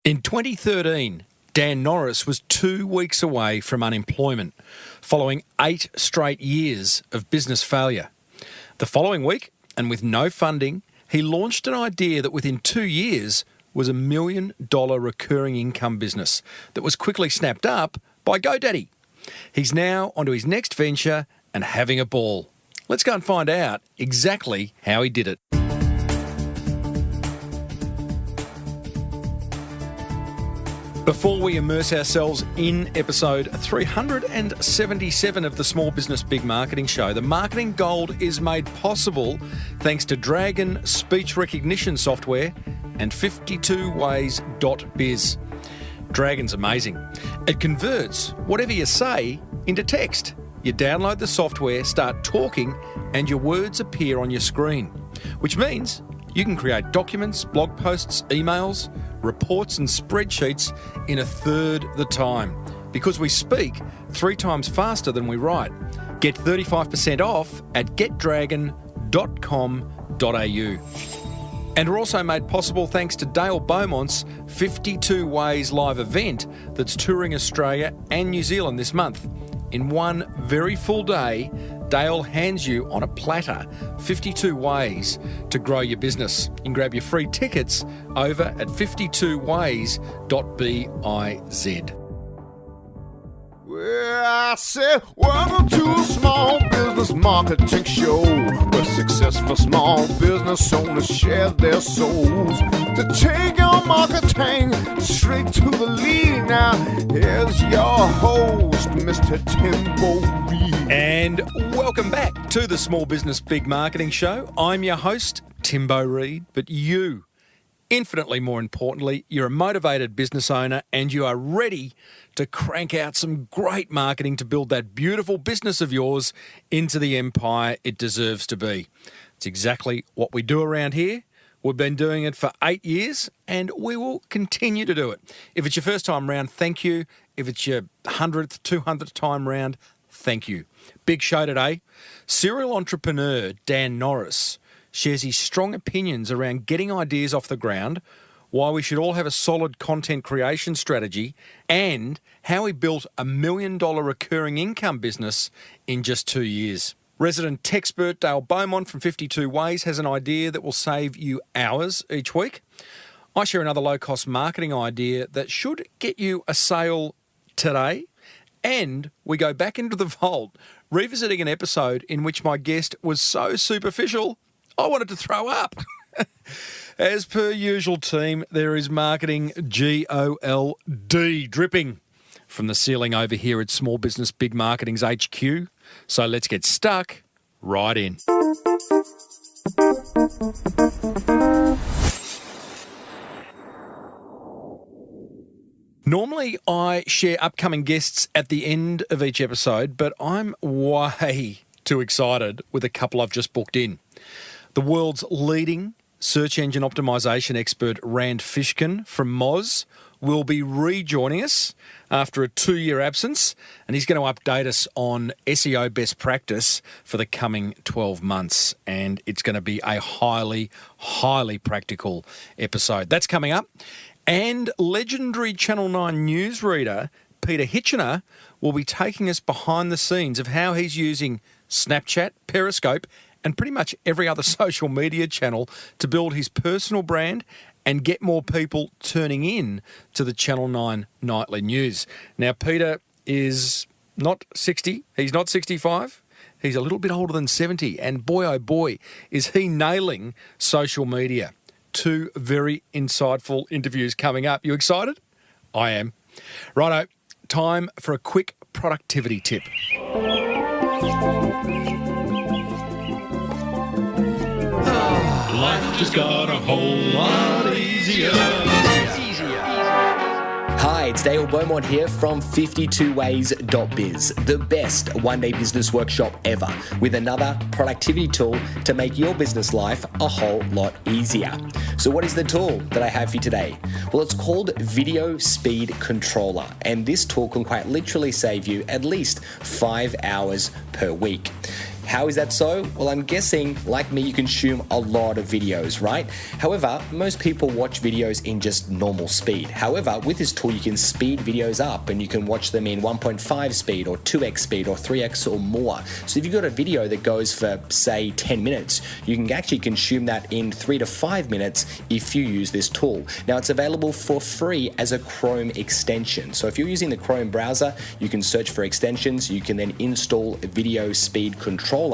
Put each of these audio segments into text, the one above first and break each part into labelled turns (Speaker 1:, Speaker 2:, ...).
Speaker 1: In 2013, Dan Norris was 2 weeks away from unemployment, following 8 straight years of business failure. The following week, and with no funding, he launched an idea that within 2 years was $1 million recurring income business that was quickly snapped up by GoDaddy. He's now onto his next venture and having a ball. Let's go and find out exactly how he did it. Before we immerse ourselves in episode 377 of the Small Business Big Marketing Show, the marketing gold is made possible thanks to Dragon speech recognition software and 52ways.biz. Dragon's amazing. It converts whatever you say into text. You download the software, start talking, and your words appear on your screen, which means you can create documents, blog posts, emails, reports and spreadsheets in a third the time, because we speak 3 times faster than we write. Get 35% off at getdragon.com.au. And we're also made possible thanks to Dale Beaumont's 52 Ways live event that's touring Australia and New Zealand this month. In one very full day, Dale hands you on a platter 52 ways to grow your business. You can grab your free tickets over at 52ways.biz.
Speaker 2: Well, I said, welcome to a small business marketing show, where successful small business owners share their souls to take your marketing straight to the lead. Now, here's your host, Mr. Timbo Reid.
Speaker 1: And welcome back to the Small Business Big Marketing Show. I'm your host, Timbo Reid, but you, infinitely more importantly, you're a motivated business owner and you are ready to crank out some great marketing to build that beautiful business of yours into the empire it deserves to be. It's exactly what we do around here. We've been doing it for 8 years and we will continue to do it. If it's your first time round, thank you. If it's your 100th, 200th time round, thank you. Big show today. Serial entrepreneur Dan Norris shares his strong opinions around getting ideas off the ground, why we should all have a solid content creation strategy, and how he built $1 million recurring income business in just 2 years. Resident techspert Dale Beaumont from 52 Ways has an idea that will save you hours each week. I share another low-cost marketing idea that should get you a sale today. And we go back into the vault, revisiting an episode in which my guest was so superficial, I wanted to throw up. As per usual, team, there is marketing GOLD dripping from the ceiling over here at Small Business Big Marketing's HQ. So let's get stuck right in. Normally, I share upcoming guests at the end of each episode, but I'm way too excited with a couple I've just booked in. The world's leading search engine optimization expert Rand Fishkin from Moz will be rejoining us after a 2-year absence, and he's going to update us on SEO best practice for the coming 12 months, and it's going to be a highly, highly practical episode. That's coming up. And legendary Channel 9 newsreader Peter Hitchener will be taking us behind the scenes of how he's using Snapchat, Periscope, and pretty much every other social media channel to build his personal brand and get more people turning in to the Channel 9 nightly news. Now, Peter is not 60. He's not 65. He's a little bit older than 70. And boy, oh boy, is he nailing social media. 2 very insightful interviews coming up. You excited? I am. Righto, time for a quick productivity tip.
Speaker 3: Life just got a whole lot easier.
Speaker 4: Hi, it's Dale Beaumont here from 52ways.biz, the best one-day business workshop ever, with another productivity tool to make your business life a whole lot easier. So what is the tool that I have for you today? Well, it's called Video Speed Controller, and this tool can quite literally save you at least 5 hours per week. How is that so? Well, I'm guessing, like me, you consume a lot of videos, right? However, most people watch videos in just normal speed. However, with this tool, you can speed videos up and you can watch them in 1.5 speed or 2x speed or 3x or more. So if you've got a video that goes for, say, 10 minutes, you can actually consume that in 3 to 5 minutes if you use this tool. Now, it's available for free as a Chrome extension. So if you're using the Chrome browser, you can search for extensions. You can then install a video speed controller.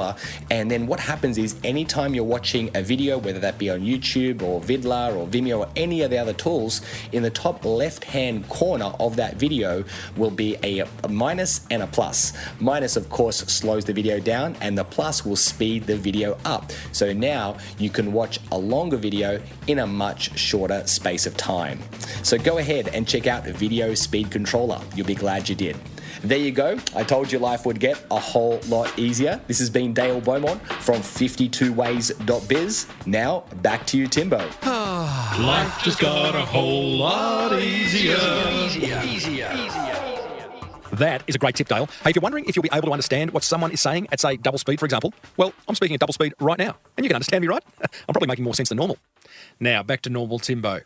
Speaker 4: And then what happens is anytime you're watching a video, whether that be on YouTube or Vidler or Vimeo or any of the other tools, in the top left-hand corner of that video will be a minus and a plus. Minus, of course, slows the video down, and the plus will speed the video up. So now you can watch a longer video in a much shorter space of time. So go ahead and check out the Video Speed Controller. You'll be glad you did. There you go. I told you life would get a whole lot easier. This has been Dale Beaumont from 52ways.biz. Now, back to you, Timbo.
Speaker 3: Life just got a whole lot easier.
Speaker 1: That is a great tip, Dale. Hey, if you're wondering if you'll be able to understand what someone is saying at, say, double speed, for example, well, I'm speaking at double speed right now, and you can understand me, right? I'm probably making more sense than normal. Now, back to normal Timbo.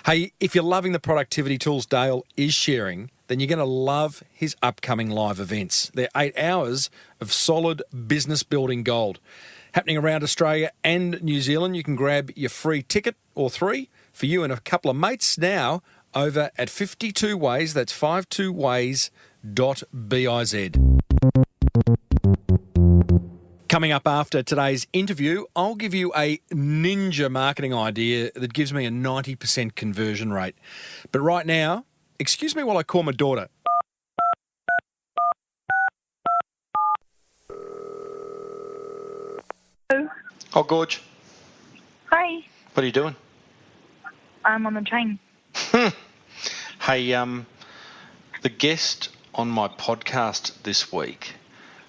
Speaker 1: Hey, if you're loving the productivity tools Dale is sharing, then you're going to love his upcoming live events. They're 8 hours of solid business building gold. Happening around Australia and New Zealand, you can grab your free ticket or 3 for you and a couple of mates now over at 52 Ways. That's 52ways.biz. Coming up after today's interview, I'll give you a ninja marketing idea that gives me a 90% conversion rate. But right now, excuse me while I call my daughter.
Speaker 5: Oh, Gorge,
Speaker 6: Hi,
Speaker 5: what are you doing?
Speaker 6: I'm on the train.
Speaker 5: Hey, the guest on my podcast this week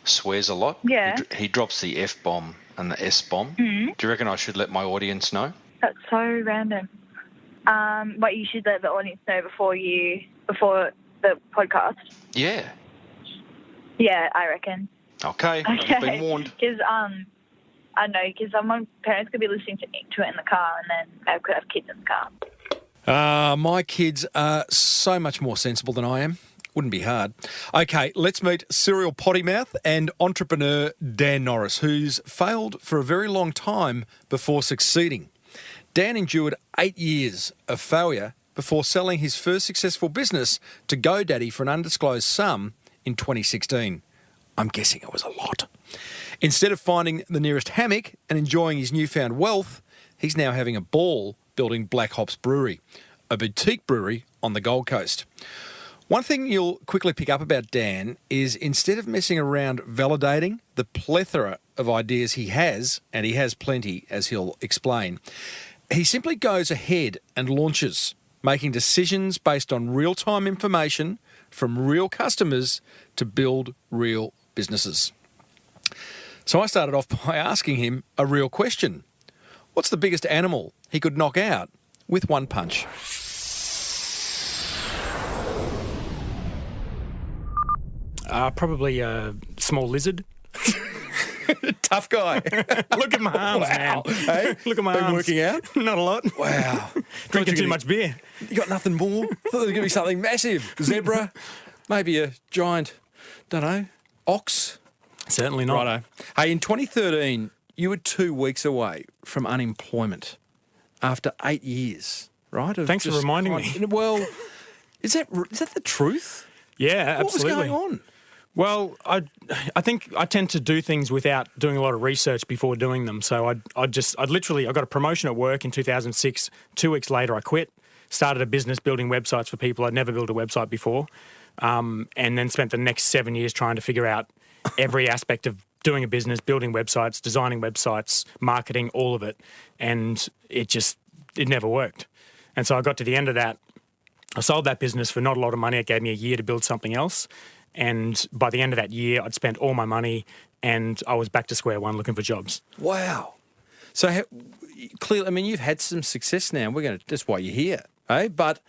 Speaker 5: swears a lot.
Speaker 6: Yeah.
Speaker 5: He drops the F-bomb and the S-bomb. Do you reckon I should let my audience know?
Speaker 6: That's so random. But you should let the audience know before the podcast.
Speaker 5: Yeah.
Speaker 6: Yeah, I reckon.
Speaker 5: Okay. I've been warned.
Speaker 6: Because I know, because my parents could be listening to it in the car, and then I could have kids in the car.
Speaker 1: My kids are so much more sensible than I am. Wouldn't be hard. Okay, let's meet serial potty mouth and entrepreneur Dan Norris, who's failed for a very long time before succeeding. Dan endured 8 years of failure before selling his first successful business to GoDaddy for an undisclosed sum in 2016. I'm guessing it was a lot. Instead of finding the nearest hammock and enjoying his newfound wealth, he's now having a ball building Black Hops Brewery, a boutique brewery on the Gold Coast. One thing you'll quickly pick up about Dan is instead of messing around validating the plethora of ideas he has, and he has plenty, as he'll explain, he simply goes ahead and launches, making decisions based on real-time information from real customers to build real businesses. So I started off by asking him a real question. What's the biggest animal he could knock out with one punch?
Speaker 7: Probably a small lizard.
Speaker 1: Tough guy.
Speaker 7: Look at my arms, man.
Speaker 1: Hey?
Speaker 7: Look at my
Speaker 1: Been
Speaker 7: arms.
Speaker 1: working out?
Speaker 7: Not a lot.
Speaker 1: Wow.
Speaker 7: Drinking too much beer.
Speaker 1: You got nothing more? I thought there was going to be something massive. Zebra, maybe a giant, don't know, ox.
Speaker 7: Certainly not.
Speaker 1: Righto. Hey, in 2013, you were 2 weeks away from unemployment after 8 years, right? of
Speaker 7: Thanks for
Speaker 1: just
Speaker 7: reminding me.
Speaker 1: Well, is that the truth?
Speaker 7: Yeah, absolutely.
Speaker 1: What was going on?
Speaker 7: Well, I think I tend to do things without doing a lot of research before doing them. So I got a promotion at work in 2006. 2 weeks later, I quit, started a business building websites for people. I'd never built a website before, and then spent the next 7 years trying to figure out every aspect of doing a business, building websites, designing websites, marketing, all of it. And it never worked. And so I got to the end of that. I sold that business for not a lot of money. It gave me a year to build something else. And by the end of that year, I'd spent all my money and I was back to square one looking for jobs.
Speaker 1: Wow. So clearly, I mean, you've had some success now. That's why you're here, eh? But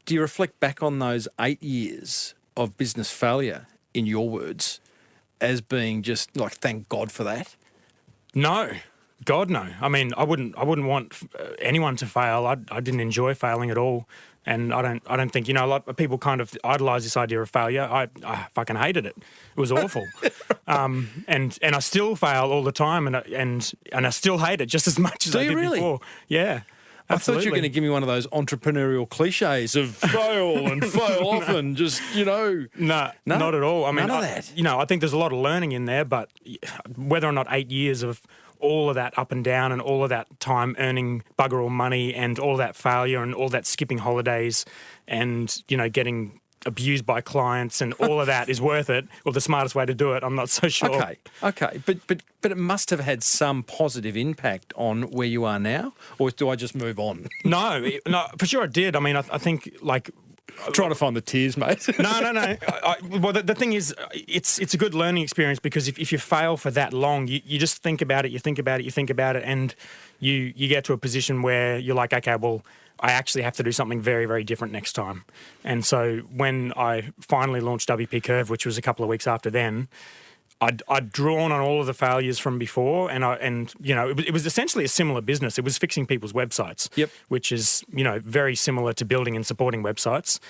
Speaker 1: do you reflect back on those 8 years of business failure, in your words, as being just like, thank God for that?
Speaker 7: No, God, no. I mean, I wouldn't want anyone to fail. I didn't enjoy failing at all, and I don't think, a lot of people kind of idolise this idea of failure. I fucking hated it. It was awful, and I still fail all the time, and I still hate it just as much as I did before. Yeah.
Speaker 1: I thought you were going to give me one of those entrepreneurial cliches of fail and fail often, just, No,
Speaker 7: not at all. I mean,
Speaker 1: none of that.
Speaker 7: I think there's a lot of learning in there, but whether or not 8 years of all of that up and down and all of that time earning bugger all money and all that failure and all that skipping holidays and, getting abused by clients and all of that is worth it, or the smartest way to do it, I'm not so sure.
Speaker 1: Okay. But it must have had some positive impact on where you are now, or do I just move on?
Speaker 7: No, for sure it did. I mean, I think, like...
Speaker 1: Trying to find the tears, mate.
Speaker 7: No. Well, the thing is, it's a good learning experience because if you fail for that long, you just think about it, and you get to a position where you're like, okay, well, I actually have to do something very, very different next time. And so when I finally launched WP Curve, which was a couple of weeks after then, I'd drawn on all of the failures from before, and it was essentially a similar business. It was fixing people's websites, which is very similar to building and supporting websites.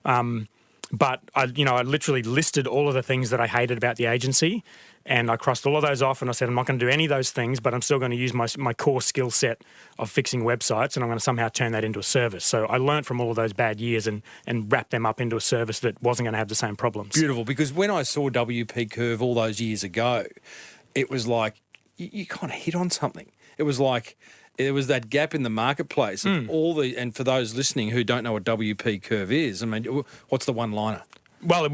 Speaker 7: But I literally listed all of the things that I hated about the agency, and I crossed all of those off, and I said, I'm not going to do any of those things, but I'm still going to use my core skill set of fixing websites, and I'm going to somehow turn that into a service. So I learned from all of those bad years and wrapped them up into a service that wasn't going to have the same problems.
Speaker 1: Beautiful, because when I saw WP Curve all those years ago, it was like you kind of hit on something. It was like there was that gap in the marketplace of and for those listening who don't know what WP Curve is, I mean, what's the one-liner?
Speaker 7: Well, at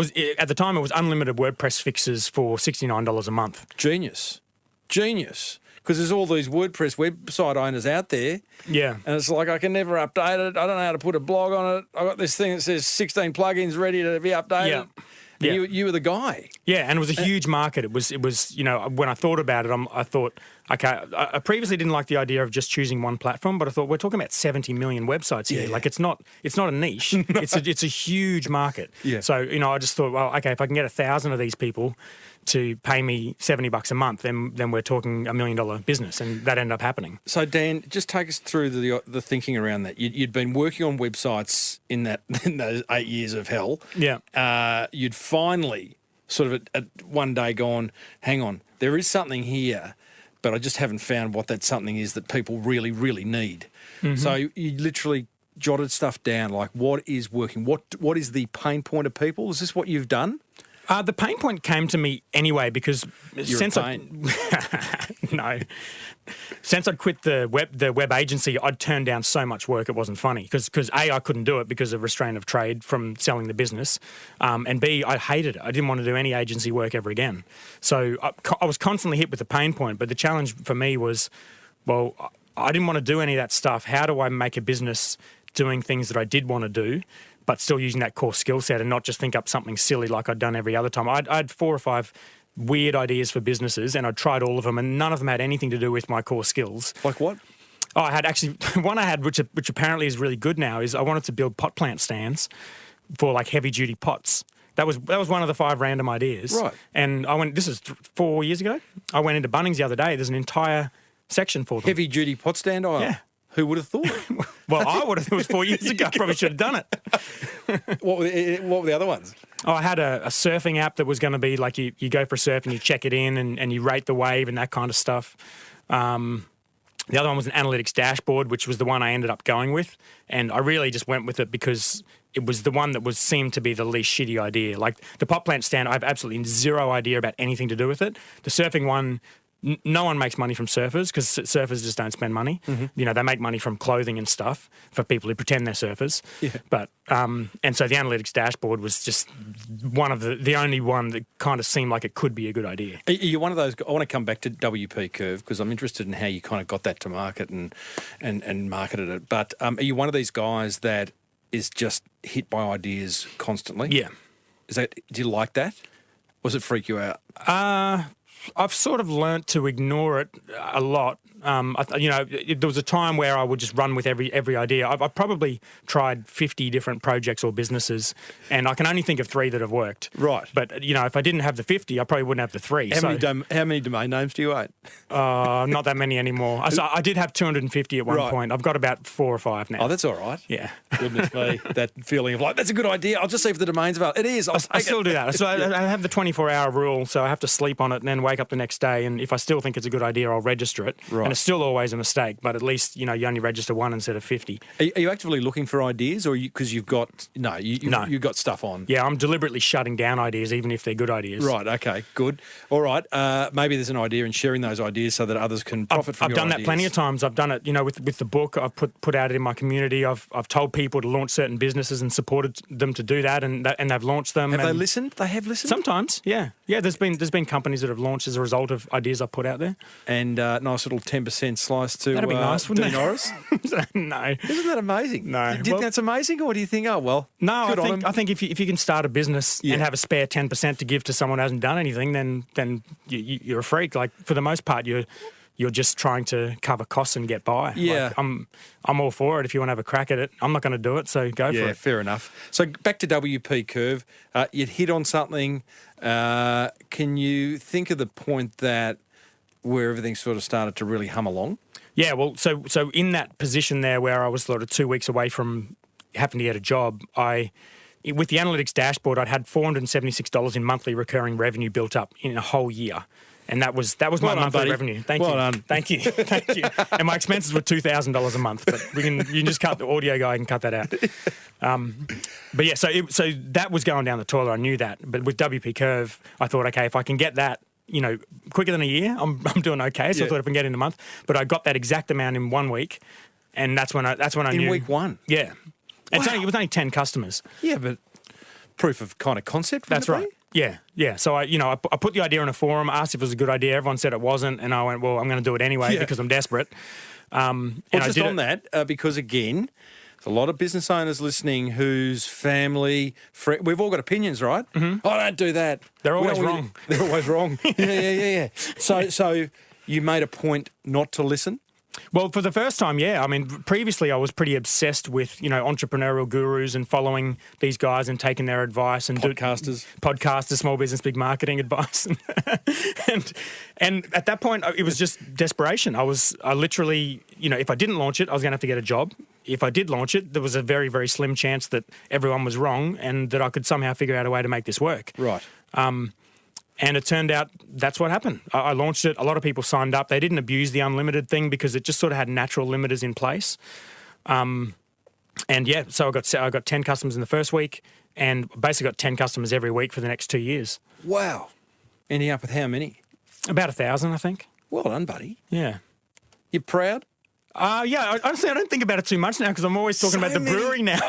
Speaker 7: the time it was unlimited WordPress fixes for $69 a month.
Speaker 1: Genius. Because there's all these WordPress website owners out there.
Speaker 7: Yeah.
Speaker 1: And it's like, I can never update it. I don't know how to put a blog on it. I got this thing that says 16 plugins ready to be updated. Yeah. You were the guy.
Speaker 7: Yeah, and it was a huge market. It was when I thought about it, I thought, okay, I previously didn't like the idea of just choosing one platform, but I thought we're talking about 70 million websites here.
Speaker 1: Yeah.
Speaker 7: Like it's not a niche. No. It's a huge market.
Speaker 1: Yeah.
Speaker 7: So, I just thought, well, okay, if I can get 1,000 of these people to pay me $70 a month, then we're talking $1 million business, and that ended up happening.
Speaker 1: So Dan, just take us through the thinking around that. You'd been working on websites in those 8 years of hell.
Speaker 7: Yeah.
Speaker 1: You'd finally sort of at one day gone, hang on, there is something here, but I just haven't found what that something is that people really, really need. Mm-hmm. So you literally jotted stuff down, like what is working, what is the pain point of people? Is this what you've done?
Speaker 7: The pain point came to me anyway because since I'd quit the web agency, I'd turned down so much work it wasn't funny because A, I couldn't do it because of restraint of trade from selling the business, and B, I hated it. I didn't want to do any agency work ever again. So I was constantly hit with the pain point, but the challenge for me was, well, I didn't want to do any of that stuff. How do I make a business doing things that I did want to do, but still using that core skill set and not just think up something silly like I'd done every other time? I had 4 or 5 weird ideas for businesses, and I'd tried all of them, and none of them had anything to do with my core skills.
Speaker 1: Like what?
Speaker 7: Oh, I had actually one I had, which apparently is really good now, is I wanted to build pot plant stands for like heavy duty pots. That was one of the 5 random ideas.
Speaker 1: Right.
Speaker 7: And I went. This is 4 years ago. I went into Bunnings the other day. There's an entire section for them.
Speaker 1: Heavy duty pot stand. Oh,
Speaker 7: yeah.
Speaker 1: Who would have thought?
Speaker 7: Well, I would have. It was 4 years ago. I probably should have done it.
Speaker 1: What were the other ones?
Speaker 7: Oh, I had a surfing app that was going to be like you go for a surf and you check it in and you rate the wave and that kind of stuff. The other one was an analytics dashboard, which was the one I ended up going with. And I really just went with it because it was the one that seemed to be the least shitty idea. Like the pot plant stand, I have absolutely zero idea about anything to do with it. The surfing one, no one makes money from surfers because surfers just don't spend money. Mm-hmm. They make money from clothing and stuff for people who pretend they're surfers. Yeah. But and so the analytics dashboard was just one of the only one that kind of seemed like it could be a good idea.
Speaker 1: Are you one of those? I want to come back to WP Curve because I'm interested in how you kind of got that to market and marketed it. But are you one of these guys that is just hit by ideas constantly?
Speaker 7: Yeah.
Speaker 1: Do you like that? Or does it freak you out?
Speaker 7: I've sort of learnt to ignore it a lot. There was a time where I would just run with every idea. I've probably tried 50 different projects or businesses, and I can only think of 3 that have worked.
Speaker 1: Right.
Speaker 7: But, if I didn't have the 50, I probably wouldn't have the 3.
Speaker 1: How many domain names do you own?
Speaker 7: Not that many anymore. I did have 250 at one point. I've got about 4 or 5 now.
Speaker 1: Oh, that's all right.
Speaker 7: Yeah.
Speaker 1: Goodness me. That feeling of like, that's a good idea. I'll just see if the domain's available. It is.
Speaker 7: I still do that. So I have the 24-hour rule, so I have to sleep on it and then wake up the next day. And if I still think it's a good idea, I'll register it.
Speaker 1: Right.
Speaker 7: And it's still always a mistake, but at least, you only register 1 instead of 50.
Speaker 1: Are you actively looking for ideas, or because you've got you've got stuff on?
Speaker 7: Yeah, I'm deliberately shutting down ideas, even if they're good ideas.
Speaker 1: Right. Okay. Good. All right. Maybe there's an idea in sharing those ideas so that others can profit from
Speaker 7: I've
Speaker 1: your
Speaker 7: done
Speaker 1: ideas.
Speaker 7: that plenty of times. I've done it, with the book. I've put out it in my community. I've told people to launch certain businesses and supported them to do that, and they've launched them.
Speaker 1: Have they listened? They have listened.
Speaker 7: Sometimes, yeah. There's been companies that have launched as a result of ideas I put out there.
Speaker 1: And nice little 10% slice to
Speaker 7: That'd be nice, wouldn't
Speaker 1: Dan
Speaker 7: it?
Speaker 1: Norris.
Speaker 7: No.
Speaker 1: Isn't that amazing?
Speaker 7: No.
Speaker 1: Do you think that's amazing, or do you think, oh well?
Speaker 7: No,
Speaker 1: good on him?
Speaker 7: I think if you can start a business and have a spare 10% to give to someone who hasn't done anything, then you're a freak. Like, for the most part, you're just trying to cover costs and get by.
Speaker 1: Yeah.
Speaker 7: Like, I'm all for it. If you want to have a crack at it, I'm not going to do it, so go for
Speaker 1: Yeah,
Speaker 7: it.
Speaker 1: fair enough. So back to WP Curve, you'd hit on something. Can you think of the point where everything sort of started to really hum along?
Speaker 7: Yeah, well, so in that position there where I was sort of 2 weeks away from having to get a job, with the analytics dashboard, I'd had $476 in monthly recurring revenue built up in a whole year. And that was my
Speaker 1: Well done,
Speaker 7: monthly
Speaker 1: buddy.
Speaker 7: revenue. Thank
Speaker 1: Well
Speaker 7: you.
Speaker 1: done.
Speaker 7: Thank you. Thank you. And my expenses were $2,000 a month, but you can just cut the audio guy can cut that out. But yeah, so that was going down the toilet. I knew that. But with WP Curve, I thought, okay, if I can get that, quicker than a year, I'm doing okay. So I thought if I can get it in a month, but I got that exact amount in 1 week, and that's when I knew.
Speaker 1: In week 1?
Speaker 7: Yeah. It was only 10 customers.
Speaker 1: Yeah, but proof of kind of concept.
Speaker 7: That's right. Yeah. So I put the idea in a forum, asked if it was a good idea. Everyone said it wasn't, and I went, well, I'm going to do it anyway because I'm desperate. And
Speaker 1: I did that because again, there's a lot of business owners listening whose family, we've all got opinions, right? Mm-hmm. Oh, don't do that.
Speaker 7: They're always wrong.
Speaker 1: They're always wrong. Yeah. So you made a point not to listen.
Speaker 7: Well, for the first time, yeah. I mean, previously I was pretty obsessed with, entrepreneurial gurus and following these guys and taking their advice and podcasters, small business, big marketing advice. and at that point, it was just desperation. I literally, if I didn't launch it, I was going to have to get a job. If I did launch it, there was a very, very slim chance that everyone was wrong and that I could somehow figure out a way to make this work.
Speaker 1: Right.
Speaker 7: And it turned out that's what happened. I launched it. A lot of people signed up. They didn't abuse the unlimited thing because it just sort of had natural limiters in place. So I got 10 customers in the first week and basically got 10 customers every week for the next 2 years.
Speaker 1: Wow. Ending up with how many?
Speaker 7: About 1,000, I think.
Speaker 1: Well done, buddy.
Speaker 7: Yeah.
Speaker 1: You proud?
Speaker 7: Honestly, I don't think about it too much now because I'm always talking about the brewery now.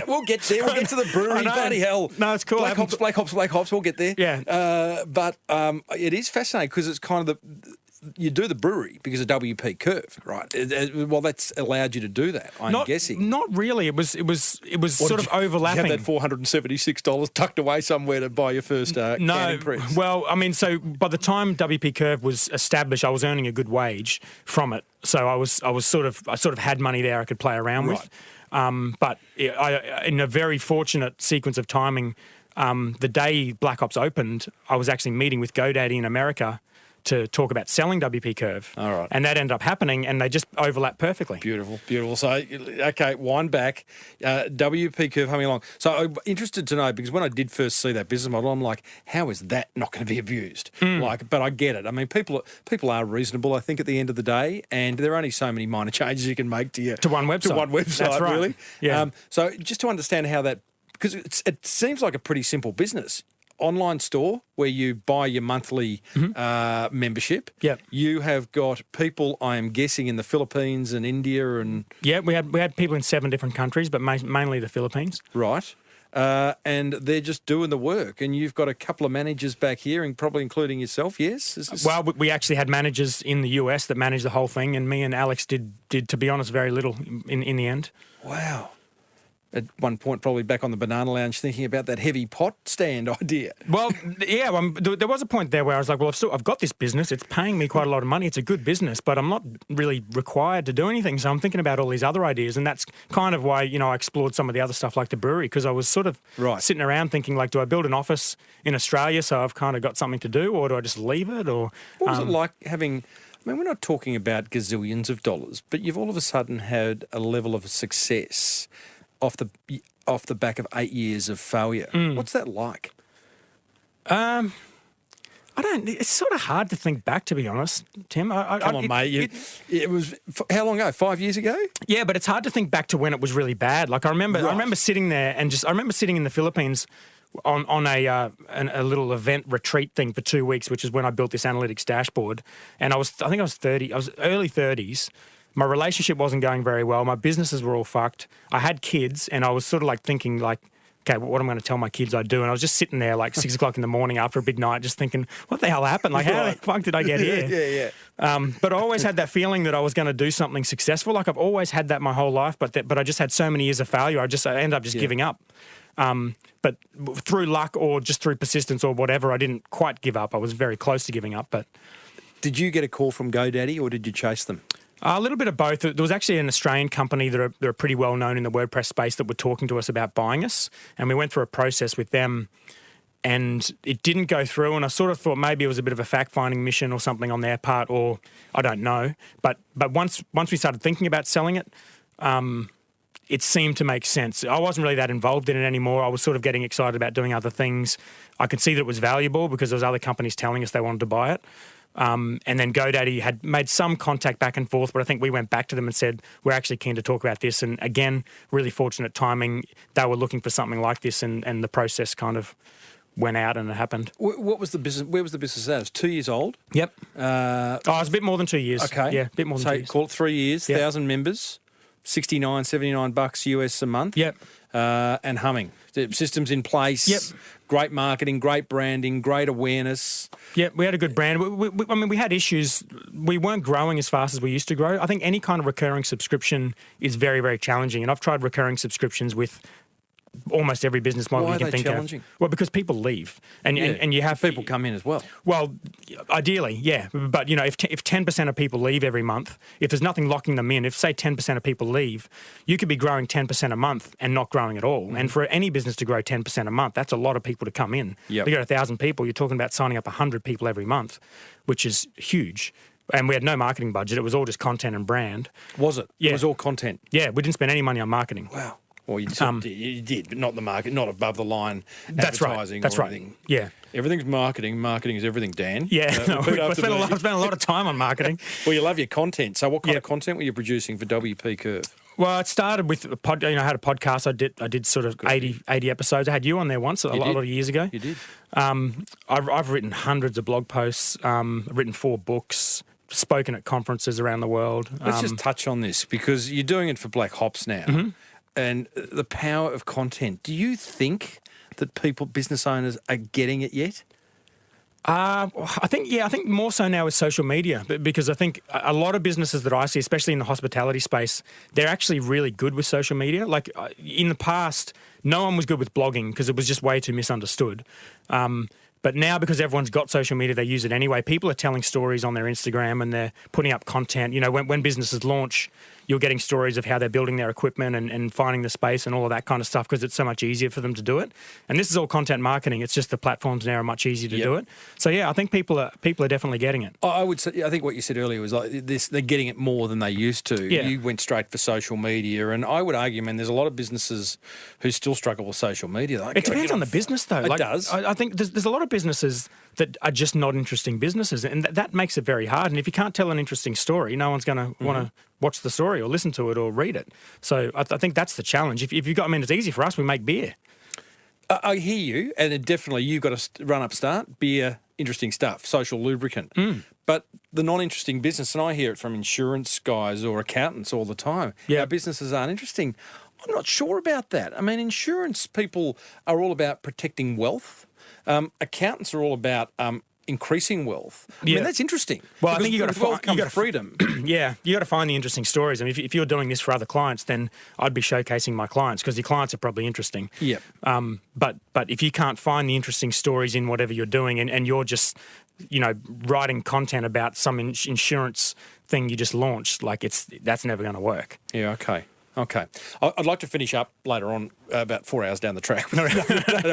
Speaker 1: We'll get there. We'll get to the brewery. Bloody hell.
Speaker 7: No, it's cool.
Speaker 1: Black hops. We'll get there.
Speaker 7: Yeah.
Speaker 1: But it is fascinating because it's kind of you do the brewery because of WP Curve, right? Well, that's allowed you to do that, I'm guessing.
Speaker 7: Not really. It was sort of overlapping.
Speaker 1: You have that $476 tucked away somewhere to buy your first canning press.
Speaker 7: Well, I mean, so by the time WP Curve was established, I was earning a good wage from it. So I sort of had money there I could play around with. But in a very fortunate sequence of timing, the day Black Ops opened, I was actually meeting with GoDaddy in America to talk about selling WP Curve.
Speaker 1: All right.
Speaker 7: And that ended up happening, and they just overlap perfectly.
Speaker 1: Beautiful. So, okay, wind back. WP Curve humming along. So I'm interested to know, because when I did first see that business model, I'm like, how is that not going to be abused? But I get it. I mean, people are reasonable, I think, at the end of the day, and there are only so many minor changes you can make to
Speaker 7: one website.
Speaker 1: That's right. Really.
Speaker 7: Yeah.
Speaker 1: So just to understand how that, because it seems like a pretty simple business. Online store where you buy your monthly membership.
Speaker 7: Yep.
Speaker 1: You have got people, I am guessing, in the Philippines and India and...
Speaker 7: Yeah, we had people in 7 different countries, but mainly the Philippines.
Speaker 1: Right. And they're just doing the work. And you've got a couple of managers back here, and probably including yourself, yes?
Speaker 7: Well, we actually had managers in the US that managed the whole thing, and me and Alex did to be honest, very little in the end.
Speaker 1: Wow. at one point, probably back on the banana lounge, thinking about that heavy pot stand idea.
Speaker 7: Well, yeah, there was a point there where I was like, well, I've got this business. It's paying me quite a lot of money. It's a good business, but I'm not really required to do anything. So I'm thinking about all these other ideas. And that's kind of why, I explored some of the other stuff like the brewery, because I was sort of sitting around thinking, like, do I build an office in Australia so I've kind of got something to do, or do I just leave it? Or
Speaker 1: what was it like having... I mean, we're not talking about gazillions of dollars, but you've all of a sudden had a level of success off the back of 8 years of failure. What's that like?
Speaker 7: It's sort of hard to think back, to be honest, Tim.
Speaker 1: Come on, mate. It was, how long ago? 5 years ago?
Speaker 7: Yeah, but it's hard to think back to when it was really bad. Like, I remember sitting there and I remember sitting in the Philippines on a little event retreat thing for 2 weeks, which is when I built this analytics dashboard. And I think I was 30. I was early 30s. My relationship wasn't going very well. My businesses were all fucked. I had kids, and I was sort of like thinking, like, okay, what am I going to tell my kids I do? And I was just sitting there like 6 o'clock in the morning after a big night, just thinking, what the hell happened? Like, how the fuck did I get here?
Speaker 1: Yeah.
Speaker 7: But I always had that feeling that I was going to do something successful. Like, I've always had that my whole life, but I just had so many years of failure. I ended up just giving up. But through luck or just through persistence or whatever, I didn't quite give up. I was very close to giving up. But
Speaker 1: did you get a call from GoDaddy or did you chase them?
Speaker 7: A little bit of both. There was actually an Australian company that are pretty well known in the WordPress space that were talking to us about buying us, and we went through a process with them, and it didn't go through. And I sort of thought maybe it was a bit of a fact-finding mission or something on their part, or I don't know. But once we started thinking about selling it, it seemed to make sense. I wasn't really that involved in it anymore. I was sort of getting excited about doing other things. I could see that it was valuable because there was other companies telling us they wanted to buy it. And then GoDaddy had made some contact back and forth, but I think we went back to them and said, we're actually keen to talk about this. And again, really fortunate timing. They were looking for something like this, and the process kind of went out and it happened.
Speaker 1: What was the business? Where was the business at? It was 2 years old?
Speaker 7: Yep. It was a bit more than 2 years.
Speaker 1: Okay.
Speaker 7: Yeah, a bit more than 2 years.
Speaker 1: Call it 3 years, 1,000 members, $79 US a month.
Speaker 7: Yep.
Speaker 1: And humming. Systems in place.
Speaker 7: Yep.
Speaker 1: Great marketing, great branding, great awareness.
Speaker 7: Yeah, we had a good brand. We had issues. We weren't growing as fast as we used to grow. I think any kind of recurring subscription is very, very challenging. And I've tried recurring subscriptions with almost every business model you can think
Speaker 1: challenging?
Speaker 7: of. Well, because people leave, and you have
Speaker 1: people come in as well.
Speaker 7: Well, ideally, yeah. But if 10% of people leave every month, if there's nothing locking them in, if say 10% of people leave, you could be growing 10% a month and not growing at all. And for any business to grow 10% a month, that's a lot of people to come in.
Speaker 1: Yep.
Speaker 7: You got 1,000 people, you're talking about signing up 100 people every month, which is huge. And we had no marketing budget; it was all just content and brand.
Speaker 1: Was it?
Speaker 7: Yeah.
Speaker 1: It was all content.
Speaker 7: Yeah, we didn't spend any money on marketing.
Speaker 1: Wow. Well, you did, but not the market, not above the line
Speaker 7: That's right.
Speaker 1: advertising.
Speaker 7: That's
Speaker 1: or
Speaker 7: right.
Speaker 1: anything.
Speaker 7: Yeah.
Speaker 1: Everything's marketing. Marketing is everything, Dan.
Speaker 7: Yeah, I spent a lot of time on marketing.
Speaker 1: Well, you love your content. So, what kind of content were you producing for WP Curve?
Speaker 7: Well, it started with a I had a podcast. I did sort of 80 episodes. I had you on there once a lot of years ago.
Speaker 1: You did.
Speaker 7: I've written hundreds of blog posts. I've written 4 books. Spoken at conferences around the world.
Speaker 1: Let's just touch on this because you're doing it for Black Hops now.
Speaker 7: Mm-hmm.
Speaker 1: And the power of content. Do you think that business owners are getting it yet?
Speaker 7: I think more so now with social media, because I think a lot of businesses that I see, especially in the hospitality space, they're actually really good with social media. Like in the past, no one was good with blogging because it was just way too misunderstood. But now, because everyone's got social media, they use it anyway. People are telling stories on their Instagram and they're putting up content. When businesses launch, you're getting stories of how they're building their equipment and finding the space and all of that kind of stuff because it's so much easier for them to do it. And this is all content marketing. It's just the platforms now are much easier to do it. So, yeah, I think people are definitely getting it.
Speaker 1: I would say, I think what you said earlier was like this: they're getting it more than they used to.
Speaker 7: Yeah.
Speaker 1: You went straight for social media, and I would argue, man, there's a lot of businesses who still struggle with social media. Like,
Speaker 7: it depends on the business, though.
Speaker 1: It does.
Speaker 7: I think there's a lot of businesses that are just not interesting businesses, and that makes it very hard. And if you can't tell an interesting story, no one's going to want to watch the story or listen to it or read it. So I think that's the challenge. If you've got, it's easy for us. We make beer.
Speaker 1: I hear you, and definitely you've got to run up start, beer, interesting stuff, social lubricant. But the non-interesting business, and I hear it from insurance guys or accountants all the time, our businesses aren't interesting. I'm not sure about that. I mean, insurance people are all about protecting wealth. Accountants are all about increasing wealth. I
Speaker 7: Yeah.
Speaker 1: mean, that's interesting.
Speaker 7: Well, I
Speaker 1: Because
Speaker 7: think you got
Speaker 1: with
Speaker 7: to
Speaker 1: wealth comes freedom.
Speaker 7: Yeah, you got to find the interesting stories. I mean, if you're doing this for other clients, then I'd be showcasing my clients because your clients are probably interesting.
Speaker 1: Yeah.
Speaker 7: But if you can't find the interesting stories in whatever you're doing, and you're just writing content about some insurance thing you just launched, like that's never going to work.
Speaker 1: Yeah, okay. I'd like to finish up later on, about 4 hours down the track.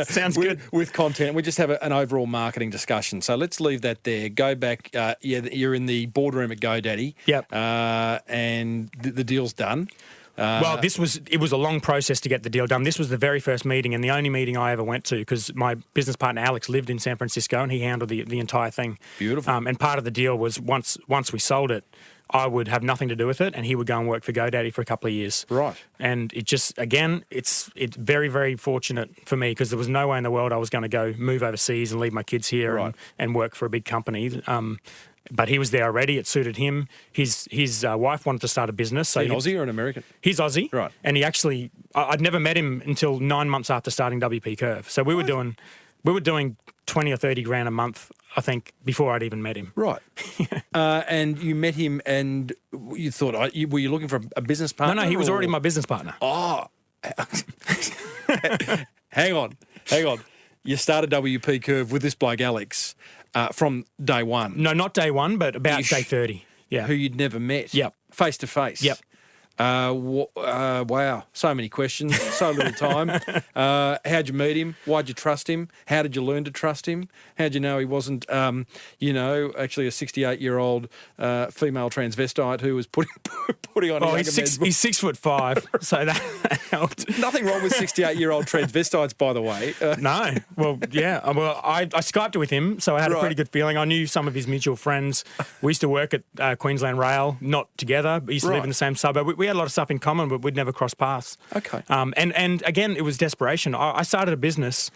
Speaker 7: Sounds good.
Speaker 1: With content. We just have an overall marketing discussion. So let's leave that there. Go back. You're in the boardroom at GoDaddy.
Speaker 7: Yep.
Speaker 1: And the deal's done.
Speaker 7: Well, it was a long process to get the deal done. This was the very first meeting and the only meeting I ever went to because my business partner Alex lived in San Francisco and he handled the entire thing.
Speaker 1: Beautiful.
Speaker 7: And part of the deal was once we sold it, I would have nothing to do with it and he would go and work for GoDaddy for a couple of years.
Speaker 1: Right.
Speaker 7: And it just, again, it's very, very fortunate for me because there was no way in the world I was going to go move overseas and leave my kids here and work for a big company. But he was there already. It suited him. His wife wanted to start a business. So
Speaker 1: Aussie or an American?
Speaker 7: He's Aussie.
Speaker 1: Right.
Speaker 7: And he actually, I'd never met him until 9 months after starting WP Curve. So we were doing 20 or 30 grand a month, I think, before I'd even met him.
Speaker 1: Right. And you met him and you thought, were you looking for a business partner?
Speaker 7: No, he was already my business partner.
Speaker 1: Oh. Hang on. You started WP Curve with this bloke, Alex, from day one.
Speaker 7: No, not day one, but about day 30. Yeah.
Speaker 1: Who you'd never met.
Speaker 7: Yep.
Speaker 1: Face to face.
Speaker 7: Yep.
Speaker 1: Wow. So many questions, so little time. How'd you meet him? Why'd you trust him? How did you learn to trust him? How'd you know he wasn't, actually a 68-year-old female transvestite who was putting on a younger man's
Speaker 7: he's 6'5", so that helped.
Speaker 1: Nothing wrong with 68-year-old transvestites, by the way.
Speaker 7: No. Well, yeah. Well, I Skyped with him, so I had a
Speaker 1: Right.
Speaker 7: pretty good feeling. I knew some of his mutual friends. We used to work at Queensland Rail, not together, but we used to live in the same suburb. We had a lot of stuff in common, but we'd never cross paths.
Speaker 1: Okay.
Speaker 7: And again, it was desperation. I started a business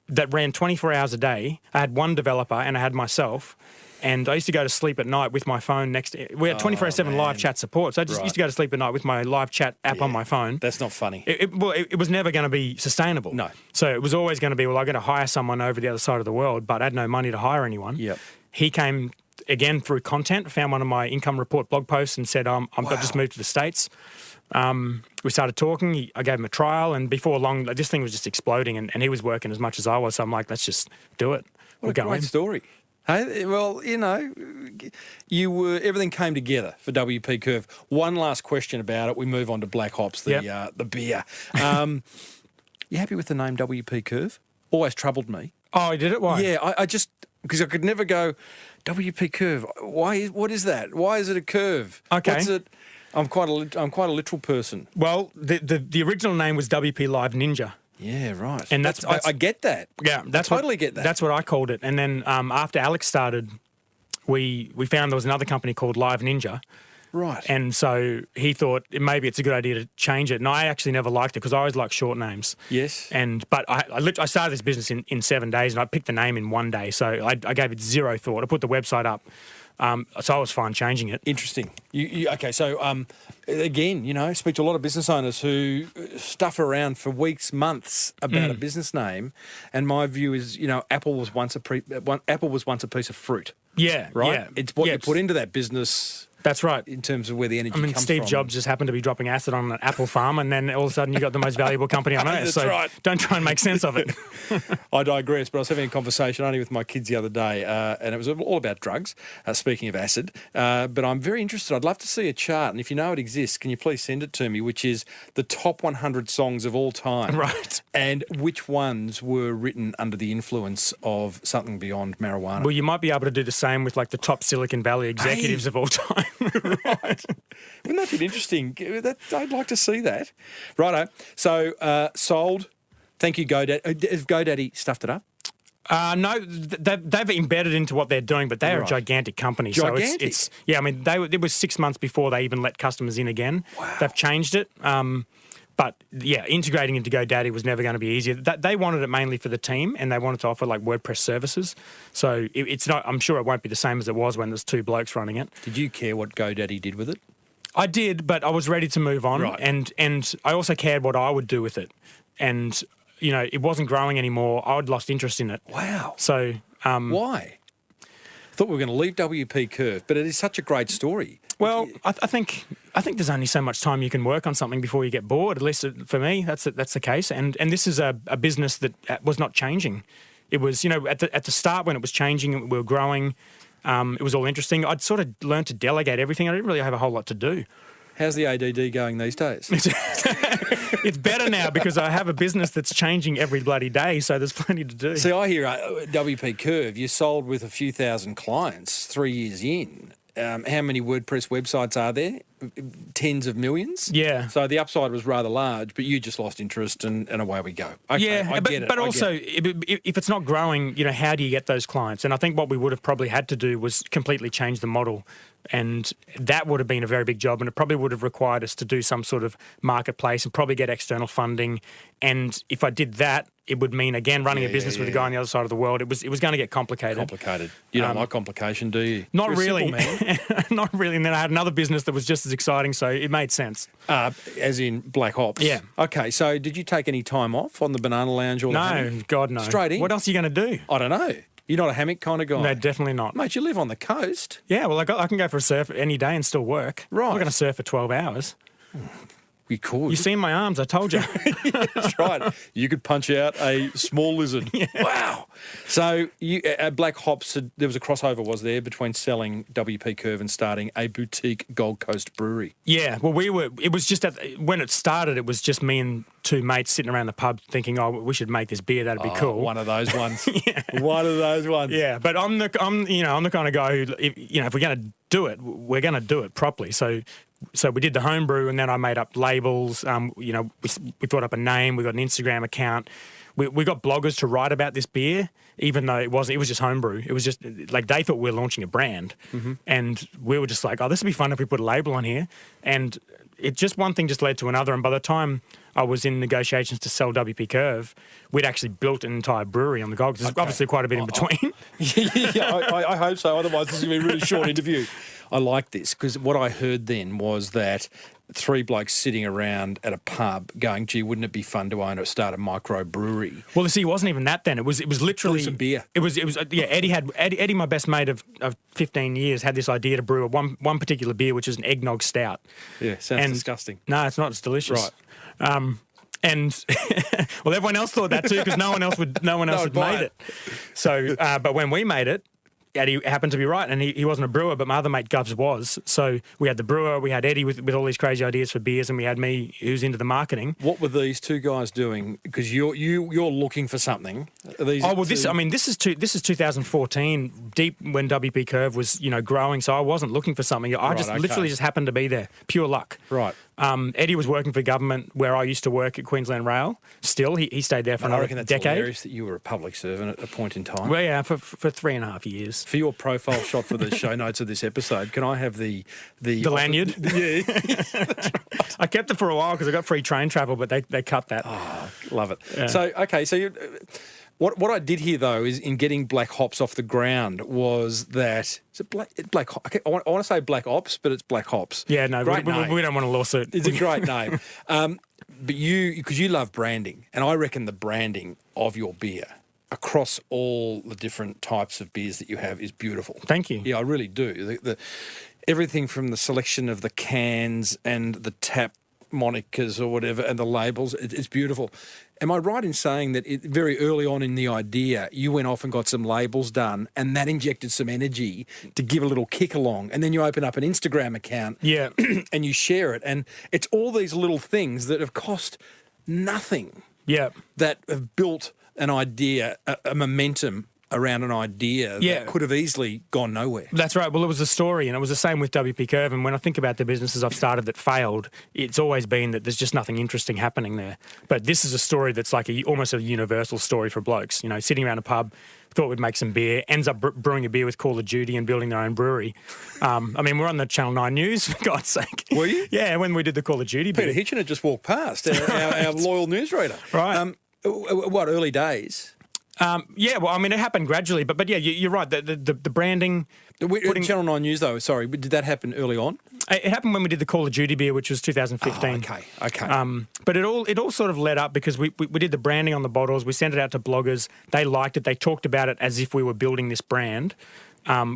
Speaker 7: that ran 24 hours a day. I had one developer and I had myself. And I used to go to sleep at night with my phone next to... We had 24/7 live chat support. So I just used to go to sleep at night with my live chat app on my phone.
Speaker 1: That's not funny.
Speaker 7: It was never going to be sustainable.
Speaker 1: No.
Speaker 7: So it was always going to be, I'm going to hire someone over the other side of the world, but I had no money to hire anyone.
Speaker 1: Yep.
Speaker 7: He came, again, through content, found one of my income report blog posts and said, I've just moved to the States. We started talking. I gave him a trial, and before long, this thing was just exploding, and he was working as much as I was. So I'm like, let's just do it.
Speaker 1: What a great story. Hey, well, everything came together for WP Curve. One last question about it. We move on to Black Hops, the beer. You happy with the name WP Curve? Always troubled me.
Speaker 7: Oh, he did it? Why?
Speaker 1: Yeah, I just because I could never go WP Curve. What is that? Why is it a curve?
Speaker 7: Okay.
Speaker 1: What's it? I'm quite a literal person.
Speaker 7: Well, the original name was WP Live Ninja.
Speaker 1: Yeah, right.
Speaker 7: And
Speaker 1: I get that.
Speaker 7: Yeah,
Speaker 1: I totally get that.
Speaker 7: That's what I called it. And then after Alex started, we found there was another company called Live Ninja.
Speaker 1: Right.
Speaker 7: And so he thought maybe it's a good idea to change it. And I actually never liked it because I always like short names.
Speaker 1: Yes.
Speaker 7: But I started this business in 7 days and I picked the name in 1 day. So I gave it zero thought. I put the website up. So I was fine changing it.
Speaker 1: Interesting. Okay, so again, speak to a lot of business owners who stuff around for weeks, months about a business name, and my view is, Apple was once a piece of fruit.
Speaker 7: Yeah,
Speaker 1: right.
Speaker 7: Yeah.
Speaker 1: It's what you put into that business.
Speaker 7: That's right.
Speaker 1: In terms of where the energy comes from.
Speaker 7: Steve Jobs just happened to be dropping acid on an apple farm, and then all of a sudden you got the most valuable company on earth.
Speaker 1: That's
Speaker 7: so
Speaker 1: right.
Speaker 7: Don't try and make sense of it.
Speaker 1: I digress, but I was having a conversation only with my kids the other day, and it was all about drugs, speaking of acid. But I'm very interested. I'd love to see a chart, and if you know it exists, can you please send it to me, which is the top 100 songs of all time.
Speaker 7: Right.
Speaker 1: And which ones were written under the influence of something beyond marijuana.
Speaker 7: Well, you might be able to do the same with like the top Silicon Valley executives of all time.
Speaker 1: Right. Wouldn't that be interesting? I'd like to see that. Righto. So sold. Thank you, GoDaddy. Has GoDaddy stuffed it up?
Speaker 7: No, they've embedded into what they're doing, but they are a gigantic company.
Speaker 1: Gigantic?
Speaker 7: So it was 6 months before they even let customers in again. Wow. They've changed it. But yeah, integrating into GoDaddy was never going to be easier. They wanted it mainly for the team, and they wanted to offer like WordPress services. So it's not. I'm sure it won't be the same as it was when there's two blokes running it.
Speaker 1: Did you care what GoDaddy did with it?
Speaker 7: I did, but I was ready to move on,
Speaker 1: right.
Speaker 7: and I also cared what I would do with it. And it wasn't growing anymore. I'd lost interest in it.
Speaker 1: Wow.
Speaker 7: So
Speaker 1: why? thought we were going to leave WP Curve, but it is such a great story.
Speaker 7: Well, I think there's only so much time you can work on something before you get bored. At least for me, that's the case. And this is a business that was not changing. It was, at the start when it was changing, we were growing. It was all interesting. I'd sort of learned to delegate everything. I didn't really have a whole lot to do.
Speaker 1: How's the ADD going these days?
Speaker 7: It's better now because I have a business that's changing every bloody day, so there's plenty to do.
Speaker 1: See, I hear WP Curve, you sold with a few thousand clients 3 years in. How many WordPress websites are there? Tens of millions?
Speaker 7: Yeah.
Speaker 1: So the upside was rather large, but you just lost interest and away we go. Okay,
Speaker 7: yeah,
Speaker 1: I get it.
Speaker 7: But also, if it's not growing, how do you get those clients? And I think what we would have probably had to do was completely change the model. And that would have been a very big job, and it probably would have required us to do some sort of marketplace and probably get external funding. And if I did that, it would mean, again, running a business with a guy on the other side of the world. It was going to get complicated.
Speaker 1: You don't like complication, do you?
Speaker 7: Not
Speaker 1: You're a
Speaker 7: really.
Speaker 1: simple man.
Speaker 7: Not really. And then I had another business that was just as exciting, so it made sense.
Speaker 1: As in Black Ops?
Speaker 7: Yeah.
Speaker 1: Okay, so did you take any time off on the Banana Lounge or the
Speaker 7: No,
Speaker 1: hammock?
Speaker 7: God, no.
Speaker 1: Straight in?
Speaker 7: What else are you going to do?
Speaker 1: I don't know. You're not a hammock kind of guy?
Speaker 7: No, definitely not.
Speaker 1: Mate, you live on the coast.
Speaker 7: Yeah, well, I can go for a surf any day and still work.
Speaker 1: Right.
Speaker 7: I'm not going to surf for 12 hours.
Speaker 1: You could.
Speaker 7: You seen my arms, I told you.
Speaker 1: That's right. You could punch out a small lizard. Yeah. Wow. So you, at Black Hops, there was a crossover, was there, between selling WP Curve and starting a boutique Gold Coast brewery?
Speaker 7: Yeah. Well, it was just when it started, it was just me and two mates sitting around the pub thinking, oh, we should make this beer. That'd be cool.
Speaker 1: One of those ones.
Speaker 7: Yeah.
Speaker 1: One of those ones.
Speaker 7: Yeah. But I'm the kind of guy who, if we're going to do it, we're going to do it properly. So we did the homebrew, and then I made up labels. We thought up a name. We got an Instagram account. We got bloggers to write about this beer, even though it was just homebrew. It was just like they thought we were launching a brand, and we were just like, oh, this would be fun if we put a label on here. And one thing just led to another. And by the time I was in negotiations to sell WP Curve, we'd actually built an entire brewery on the Gold. There's obviously quite a bit in between.
Speaker 1: I hope so. Otherwise, this is going to be a really short interview. I like this because what I heard then was that three blokes sitting around at a pub going, gee, wouldn't it be fun to start a micro brewery?
Speaker 7: Well, see, it wasn't even that then. It was literally
Speaker 1: some beer.
Speaker 7: It was Eddie, my best mate of 15 years, had this idea to brew one particular beer, which is an eggnog stout.
Speaker 1: Yeah, sounds disgusting.
Speaker 7: No, it's not. It's delicious.
Speaker 1: Right.
Speaker 7: And well, everyone else thought that too because no one else had made it. So, but when we made it, Eddie happened to be right, and he wasn't a brewer, but my other mate Govs was. So we had the brewer, we had Eddie with all these crazy ideas for beers, and we had me who's into the marketing.
Speaker 1: What were these two guys doing? Because you're looking for something.
Speaker 7: This is 2014, deep when WP Curve was growing. So I wasn't looking for something. I literally just happened to be there, pure luck.
Speaker 1: Right.
Speaker 7: Eddie was working for government where I used to work at Queensland Rail. Still, he stayed there for another decade. I reckon that's
Speaker 1: hilarious that you were a public servant at a point in time.
Speaker 7: Well, yeah, for 3.5 years.
Speaker 1: For your profile shot for the show notes of this episode, can I have the
Speaker 7: lanyard?
Speaker 1: Yeah.
Speaker 7: I kept it for a while because I got free train travel, but they cut that.
Speaker 1: Oh, love it.
Speaker 7: Yeah.
Speaker 1: So, okay, so what I did here, though, is in getting Black Hops off the ground was that... Is it Black Hops? Okay, I want to say Black Ops, but it's Black Hops.
Speaker 7: Yeah, no, we don't want a lawsuit.
Speaker 1: It's a great name. But because you love branding, and I reckon the branding of your beer across all the different types of beers that you have is beautiful.
Speaker 7: Thank you.
Speaker 1: Yeah, I really do. Everything from the selection of the cans and the tap monikers or whatever and the labels, it's beautiful. Am I right in saying that very early on in the idea, you went off and got some labels done and that injected some energy to give a little kick along, and then you open up an Instagram account and you share it, and it's all these little things that have cost nothing that have built an idea, a momentum around an idea that could have easily gone nowhere.
Speaker 7: That's right. Well, it was a story, and it was the same with WP Curve. And when I think about the businesses I've started that failed, it's always been that there's just nothing interesting happening there. But this is a story that's like almost a universal story for blokes. Sitting around a pub, thought we'd make some beer, ends up brewing a beer with Call of Duty and building their own brewery. We're on the Channel 9 News, for God's sake.
Speaker 1: Were you?
Speaker 7: Yeah, when we did the Call of Duty beer.
Speaker 1: Peter Hitchen had just walked past, our loyal newsreader.
Speaker 7: Right.
Speaker 1: Early days?
Speaker 7: It happened gradually, but yeah, you're right. The branding.
Speaker 1: Channel 9 News, though, sorry, did that happen early on?
Speaker 7: It happened when we did the Call of Duty beer, which was 2015.
Speaker 1: Oh, okay.
Speaker 7: But it all sort of led up because we did the branding on the bottles. We sent it out to bloggers. They liked it. They talked about it as if we were building this brand.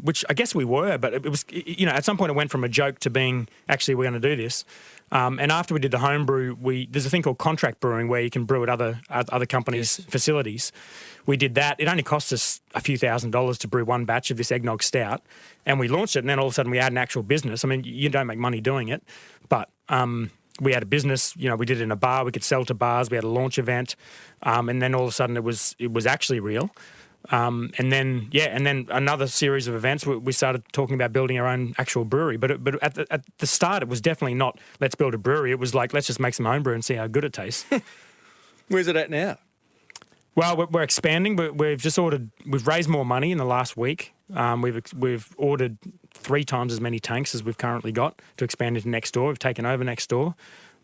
Speaker 7: which I guess we were, but it was, at some point it went from a joke to being, actually, we're going to do this. And after we did the homebrew, there's a thing called contract brewing where you can brew at other companies' facilities. We did that. It only cost us a few $1,000s to brew one batch of this eggnog stout, and we launched it. And then all of a sudden, we had an actual business. I mean, you don't make money doing it, but we had a business. We did it in a bar. We could sell to bars. We had a launch event, and then all of a sudden, it was actually real. And then another series of events. We started talking about building our own actual brewery. But at the start, it was definitely not let's build a brewery. It was like let's just make some home brew and see how good it tastes.
Speaker 1: Where's it at now?
Speaker 7: Well, we're expanding, but we've raised more money in the last week. We've ordered 3 times as many tanks as we've currently got to expand into next door. We've taken over next door.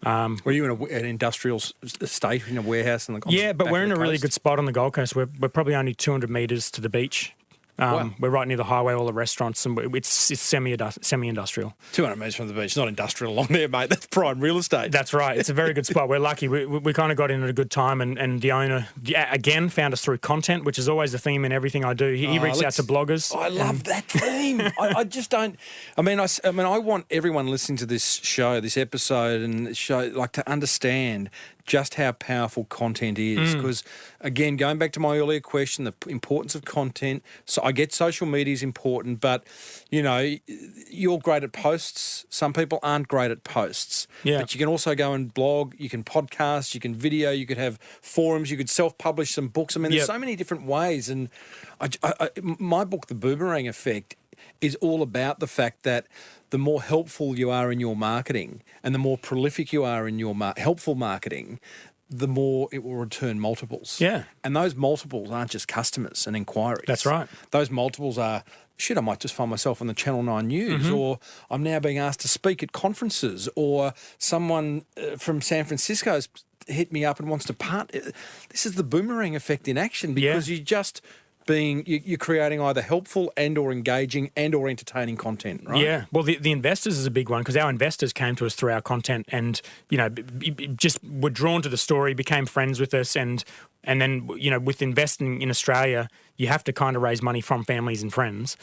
Speaker 1: Were you in an industrial estate in a warehouse?
Speaker 7: Yeah, but we're in a really good spot on the Gold Coast. We're probably only 200 metres to the beach.
Speaker 1: Wow.
Speaker 7: We're right near the highway, all the restaurants, and it's semi-industrial.
Speaker 1: 200 metres from the beach, not industrial along there, mate. That's prime real estate.
Speaker 7: That's right. It's a very good spot. We're lucky. We kind of got in at a good time, and the owner, again, found us through content, which is always the theme in everything I do. He reached out to bloggers.
Speaker 1: I love that theme. I just don't... I mean, I want everyone listening to this show, this episode, and the show, like, to understand just how powerful content is. Because, again, going back to my earlier question, the importance of content. So I get social media is important, but, you're great at posts. Some people aren't great at posts.
Speaker 7: Yeah.
Speaker 1: But you can also go and blog, you can podcast, you can video, you could have forums, you could self-publish some books. I mean, there's so many different ways. And my book, The Boomerang Effect, is all about the fact that the more helpful you are in your marketing and the more prolific you are in your helpful marketing, the more it will return multiples.
Speaker 7: Yeah.
Speaker 1: And those multiples aren't just customers and inquiries.
Speaker 7: That's right.
Speaker 1: Those multiples are, I might just find myself on the Channel 9 News, or I'm now being asked to speak at conferences, or someone from San Francisco's hit me up and wants to partner. This is the boomerang effect in action, because you're creating either helpful and or engaging and or entertaining content, right?
Speaker 7: Yeah. Well, the investors is a big one, because our investors came to us through our content and, just were drawn to the story, became friends with us. And then, with investing in Australia, you have to kind of raise money from families and friends.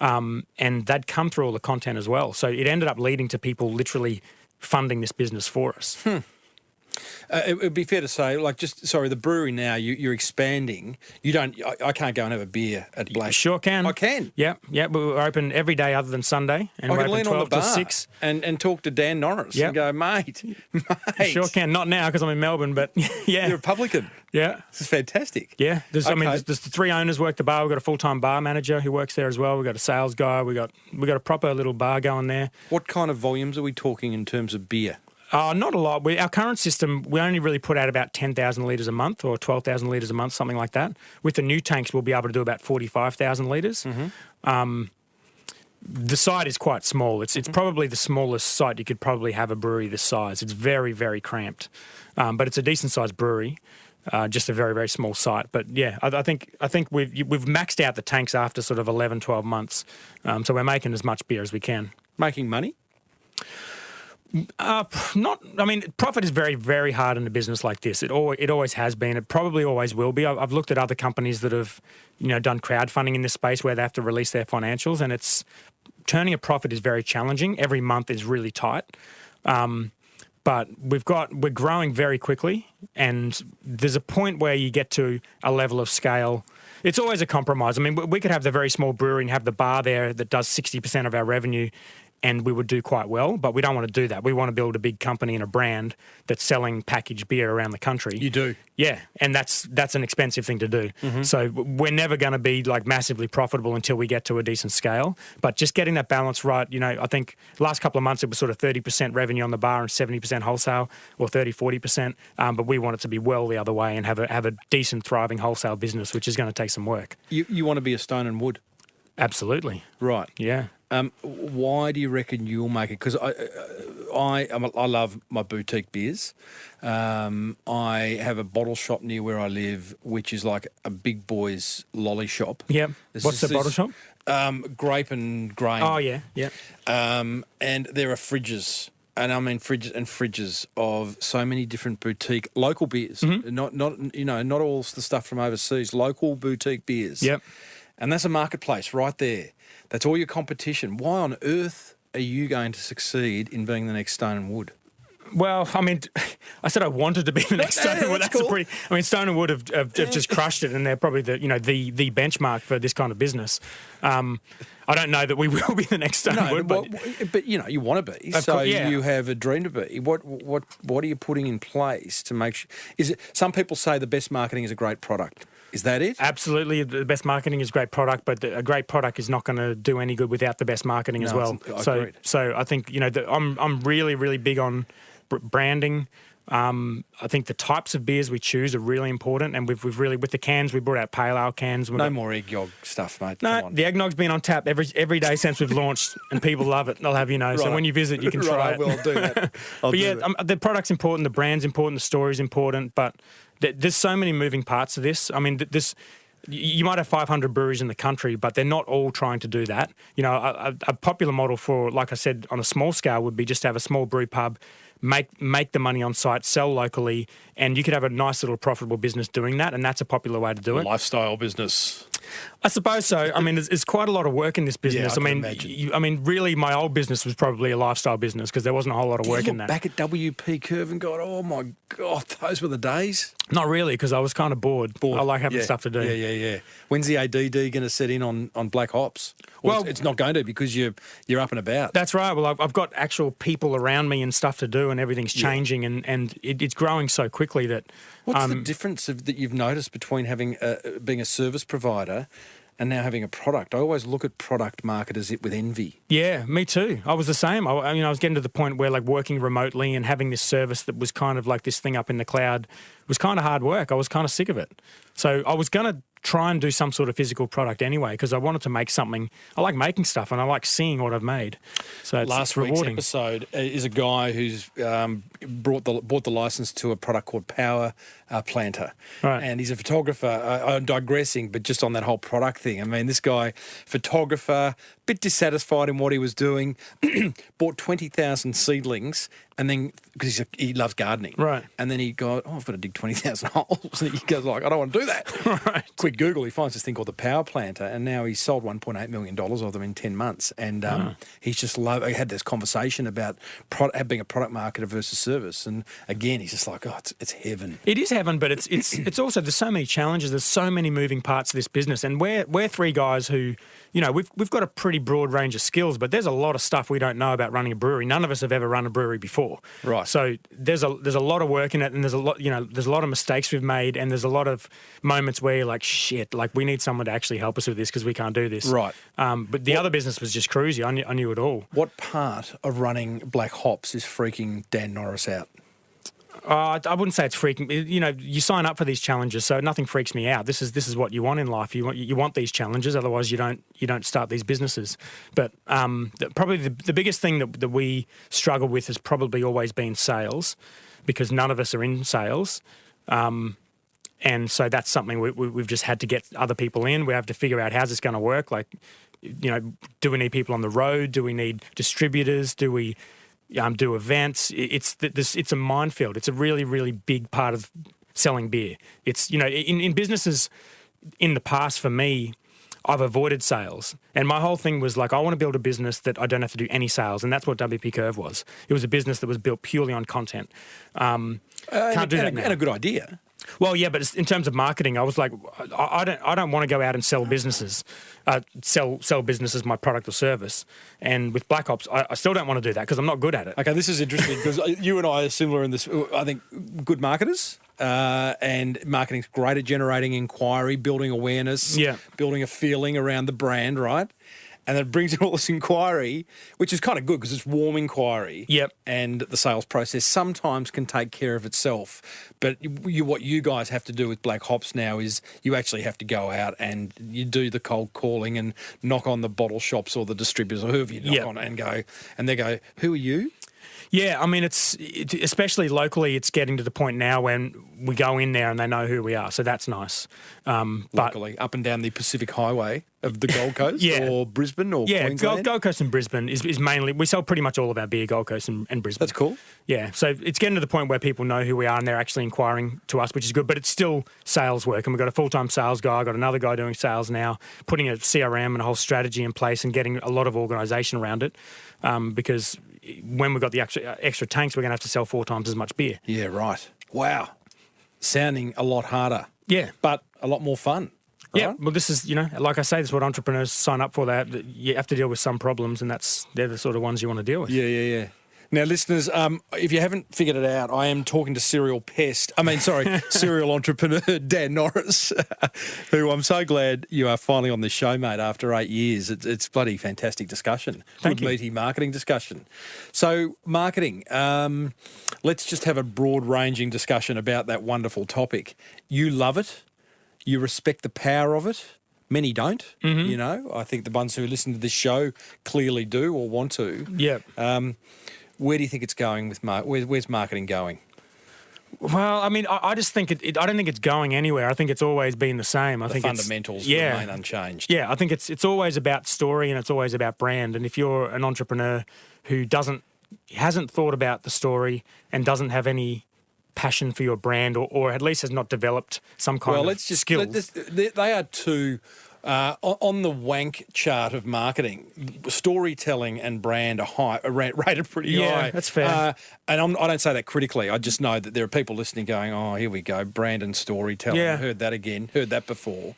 Speaker 7: And that'd come through all the content as well. So it ended up leading to people literally funding this business for us.
Speaker 1: It would be fair to say, the brewery now, you're expanding. You don't. I can't go and have a beer at Black.
Speaker 7: You sure can.
Speaker 1: I can.
Speaker 7: Yeah. We're open every day other than Sunday, and
Speaker 1: I
Speaker 7: we're
Speaker 1: can
Speaker 7: open
Speaker 1: lean on the
Speaker 7: 12 to
Speaker 1: bar
Speaker 7: 6.
Speaker 1: and talk to Dan Norris and go, mate.
Speaker 7: You sure can. Not now because I'm in Melbourne, but yeah.
Speaker 1: You're a publican.
Speaker 7: Yeah.
Speaker 1: This is fantastic.
Speaker 7: Yeah. There's the 3 owners work the bar. We've got a full-time bar manager who works there as well. We've got a sales guy. We got a proper little bar going there.
Speaker 1: What kind of volumes are we talking in terms of beer?
Speaker 7: Not a lot. Our current system, we only really put out about 10,000 litres a month or 12,000 litres a month, something like that. With the new tanks, we'll be able to do about 45,000 litres. The site is quite small. It's probably the smallest site you could probably have a brewery this size. It's very, very cramped. But it's a decent-sized brewery, just a very, very small site. But, yeah, I think we've maxed out the tanks after sort of 11, 12 months. So we're making as much beer as we can.
Speaker 1: Making money?
Speaker 7: Profit is very, very hard in a business like this. It always has been. It probably always will be. I've looked at other companies that have, done crowdfunding in this space where they have to release their financials, and it's turning a profit is very challenging. Every month is really tight. But we're growing very quickly, and there's a point where you get to a level of scale. It's always a compromise. I mean, we could have the very small brewery and have the bar there that does 60% of our revenue, and we would do quite well, but we don't want to do that. We want to build a big company and a brand that's selling packaged beer around the country.
Speaker 1: You do?
Speaker 7: Yeah, and that's an expensive thing to do. So we're never going to be massively profitable until we get to a decent scale. But just getting that balance right, I think last couple of months it was sort of 30% revenue on the bar and 70% wholesale, or 30, 40%. But we want it to be well the other way and have a decent, thriving wholesale business, which is going to take some work.
Speaker 1: You want to be a stone and wood?
Speaker 7: Absolutely.
Speaker 1: Right.
Speaker 7: Yeah.
Speaker 1: Why do you reckon you'll make it? Because I love my boutique beers. I have a bottle shop near where I live, which is like a big boy's lolly shop.
Speaker 7: Yeah. What's the bottle shop?
Speaker 1: Grape and Grain.
Speaker 7: Oh, yeah.
Speaker 1: And there are fridges. And I mean fridges of so many different boutique local beers. Not all the stuff from overseas. Local boutique beers.
Speaker 7: Yep.
Speaker 1: And that's a marketplace right there. That's all your competition. Why on earth are you going to succeed in being the next Stone and Wood?
Speaker 7: Well, I mean, I said I wanted to be the next Stone and Wood.
Speaker 1: That's cool.
Speaker 7: I mean, Stone and Wood have just crushed it, and they're probably the benchmark for this kind of business. I don't know that we will be the next Stone and Wood,
Speaker 1: but you know, you want to be. You have a dream to be. What are you putting in place to make sure? Is it? Some people say the best marketing is a great product. Is that it?
Speaker 7: Absolutely, the best marketing is great product, but a great product is not going to do any good without the best marketing as well. So I think I'm really, really big on branding. I think the types of beers we choose are really important, and we've really, with the cans, we brought out pale ale cans.
Speaker 1: No more eggnog stuff, mate.
Speaker 7: No,
Speaker 1: Come on.
Speaker 7: The eggnog's been on tap every day since we've launched, and people love it. They'll have you know.
Speaker 1: Right.
Speaker 7: So when you visit, you can try it.
Speaker 1: I will do that.
Speaker 7: The product's important, the brand's important, the story's important, but there's so many moving parts to this. I mean, you might have 500 breweries in the country, but they're not all trying to do that. You know, a popular model for, like I said, on a small scale would be just to have a small brew pub, make the money on site, sell locally, and you could have a nice little profitable business doing that, and that's a popular way to do it.
Speaker 1: Lifestyle business.
Speaker 7: I suppose so. I mean, there's quite a lot of work in this business.
Speaker 1: Yeah,
Speaker 7: I mean, really, my old business was probably a lifestyle business because there wasn't a whole lot of work in that.
Speaker 1: Back at WP Curve and God, oh my God, those were the days.
Speaker 7: Not really, because I was kind of bored. I like having stuff to do.
Speaker 1: Yeah. When's the ADD going to set in on black hops? Well, it's not going to because you're up and about.
Speaker 7: That's right. Well, I've got actual people around me and stuff to do, and everything's changing, and it's growing so quickly that.
Speaker 1: What's the difference that you've noticed between having being a service provider and now having a product? I always look at product marketers with envy.
Speaker 7: Yeah, me too. I was the same. I was getting to the point where like working remotely and having this service that was kind of like this thing up in the cloud was kind of hard work. I was kind of sick of it. So I was going to try and do some sort of physical product anyway because I wanted to make something. I like making stuff and I like seeing what I've made. So it's rewarding.
Speaker 1: Week's episode is a guy who's bought the license to a product called Power Planter.
Speaker 7: Right.
Speaker 1: And he's a photographer. I'm digressing, but just on that whole product thing. I mean, this guy, photographer, bit dissatisfied in what he was doing, bought 20,000 seedlings, and then, because he loves gardening.
Speaker 7: Right.
Speaker 1: And then he goes, I've got to dig 20,000 holes. And he goes like, I don't want to do that.
Speaker 7: Right.
Speaker 1: Quick Google, he finds this thing called the Power Planter, and now he's sold $1.8 million of them in 10 months. And he's just he had this conversation about being a product marketer versus service. And again, he's just like, it's heaven.
Speaker 7: It is heaven, but it's also, there's so many challenges, there's so many moving parts to this business. And we're three guys who, you know, we've got a pretty broad range of skills, but there's a lot of stuff we don't know about running a brewery. None of us have ever run a brewery before.
Speaker 1: Right.
Speaker 7: So there's a lot of work in it, and there's a lot of mistakes we've made, and there's a lot of moments where you're like, shit, like we need someone to actually help us with this because we can't do this.
Speaker 1: Right.
Speaker 7: But the other business was just cruisy. I knew it all.
Speaker 1: What part of running Black Hops is freaking Dan Norris out?
Speaker 7: I wouldn't say it's freaking. You know, you sign up for these challenges, so nothing freaks me out. This is what you want in life. You want these challenges, otherwise you don't start these businesses. But probably the biggest thing that we struggle with has probably always been sales, because none of us are in sales. And so that's something we've just had to get other people in. We have to figure out how's this going to work. Like, you know, do we need people on the road? Do we need distributors? Do we do events? It's a minefield. It's a really, really big part of selling beer. It's, you know, in businesses in the past, for me, I've avoided sales. And my whole thing was like, I want to build a business that I don't have to do any sales. And that's what WP Curve was. It was a business that was built purely on content. Can't do that now.
Speaker 1: And a good idea.
Speaker 7: Well, yeah, but in terms of marketing, I was like, I don't want to go out and sell businesses, sell businesses my product or service. And with Black Ops, I still don't want to do that because I'm not good at it.
Speaker 1: Okay, this is interesting because you and I are similar in this. I think good marketers and marketing's great at generating inquiry, building awareness, building a feeling around the brand, right? And it brings in all this inquiry, which is kind of good because it's warm inquiry.
Speaker 7: Yep.
Speaker 1: And the sales process sometimes can take care of itself. But what you guys have to do with Black Hops now is you actually have to go out and you do the cold calling and knock on the bottle shops or the distributors or whoever you knock on and go, and they go, who are you?
Speaker 7: Yeah, I mean, especially locally, it's getting to the point now when we go in there and they know who we are. So that's nice.
Speaker 1: Locally, up and down the Pacific Highway of the Gold Coast or Brisbane or
Speaker 7: yeah,
Speaker 1: Queensland?
Speaker 7: Gold Coast and Brisbane is mainly, we sell pretty much all of our beer Gold Coast and Brisbane.
Speaker 1: That's cool.
Speaker 7: Yeah, so it's getting to the point where people know who we are and they're actually inquiring to us, which is good, but it's still sales work. And we've got a full-time sales guy, I've got another guy doing sales now, putting a CRM and a whole strategy in place and getting a lot of organisation around it because when we've got the extra tanks, we're going to have to sell 4 times as much beer.
Speaker 1: Yeah, right. Wow. Sounding a lot harder.
Speaker 7: Yeah.
Speaker 1: But a lot more fun. Right?
Speaker 7: Yeah, well, this is, like I say, this is what entrepreneurs sign up for. You have to deal with some problems, and they're the sort of ones you want to deal with.
Speaker 1: Yeah. Now, listeners, if you haven't figured it out, I am talking to serial entrepreneur Dan Norris, who I'm so glad you are finally on the show, mate, after 8 years. It's bloody fantastic discussion.
Speaker 7: Thank you.
Speaker 1: Good meaty marketing discussion. So, marketing, let's just have a broad-ranging discussion about that wonderful topic. You love it. You respect the power of it. Many don't, I think the ones who listen to this show clearly do or want to.
Speaker 7: Yeah.
Speaker 1: Where do you think it's going with where's marketing going?
Speaker 7: Well, I mean, I just think I don't think it's going anywhere. I think it's always been the same. I think
Speaker 1: fundamentals remain unchanged.
Speaker 7: Yeah, I think it's always about story and it's always about brand. And if you're an entrepreneur who hasn't thought about the story and doesn't have any passion for your brand or at least has not developed some kind of skills.
Speaker 1: They are two, on the wank chart of marketing, storytelling and brand are rated pretty high.
Speaker 7: Yeah, that's fair.
Speaker 1: And I don't say that critically. I just know that there are people listening going, oh, here we go, brand and storytelling.
Speaker 7: Yeah.
Speaker 1: Heard that again, heard that before.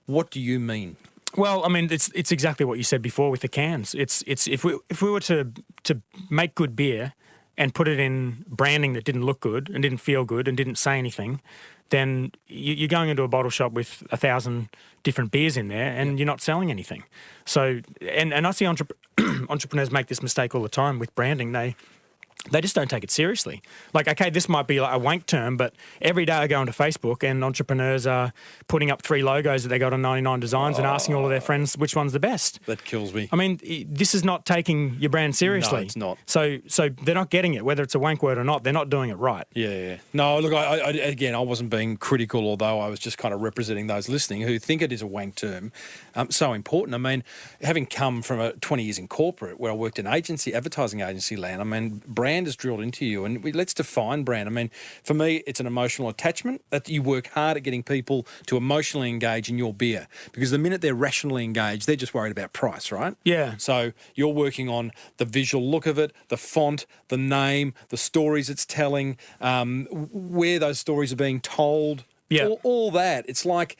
Speaker 1: What do you mean?
Speaker 7: Well, I mean, it's exactly what you said before with the cans. It's if we were to make good beer and put it in branding that didn't look good and didn't feel good and didn't say anything, then you're going into a bottle shop with 1,000 different beers in there and you're not selling anything. So, and I see entrepreneurs make this mistake all the time with branding. They just don't take it seriously. Like, okay, this might be like a wank term, but every day I go onto Facebook and entrepreneurs are putting up 3 logos that they got on 99 Designs and asking all of their friends which one's the best.
Speaker 1: That kills me.
Speaker 7: I mean, this is not taking your brand seriously.
Speaker 1: No, it's not.
Speaker 7: So they're not getting it, whether it's a wank word or not. They're not doing it right.
Speaker 1: Yeah. No, look, I wasn't being critical, although I was just kind of representing those listening who think it is a wank term. So important. I mean, having come from 20 years in corporate where I worked in advertising agency land, I mean, brand is drilled into you, and let's define brand. I mean, for me, it's an emotional attachment that you work hard at getting people to emotionally engage in your beer, because the minute they're rationally engaged, they're just worried about price, right?
Speaker 7: Yeah.
Speaker 1: So you're working on the visual look of it, the font, the name, the stories it's telling, where those stories are being told.
Speaker 7: Yeah.
Speaker 1: All that. It's like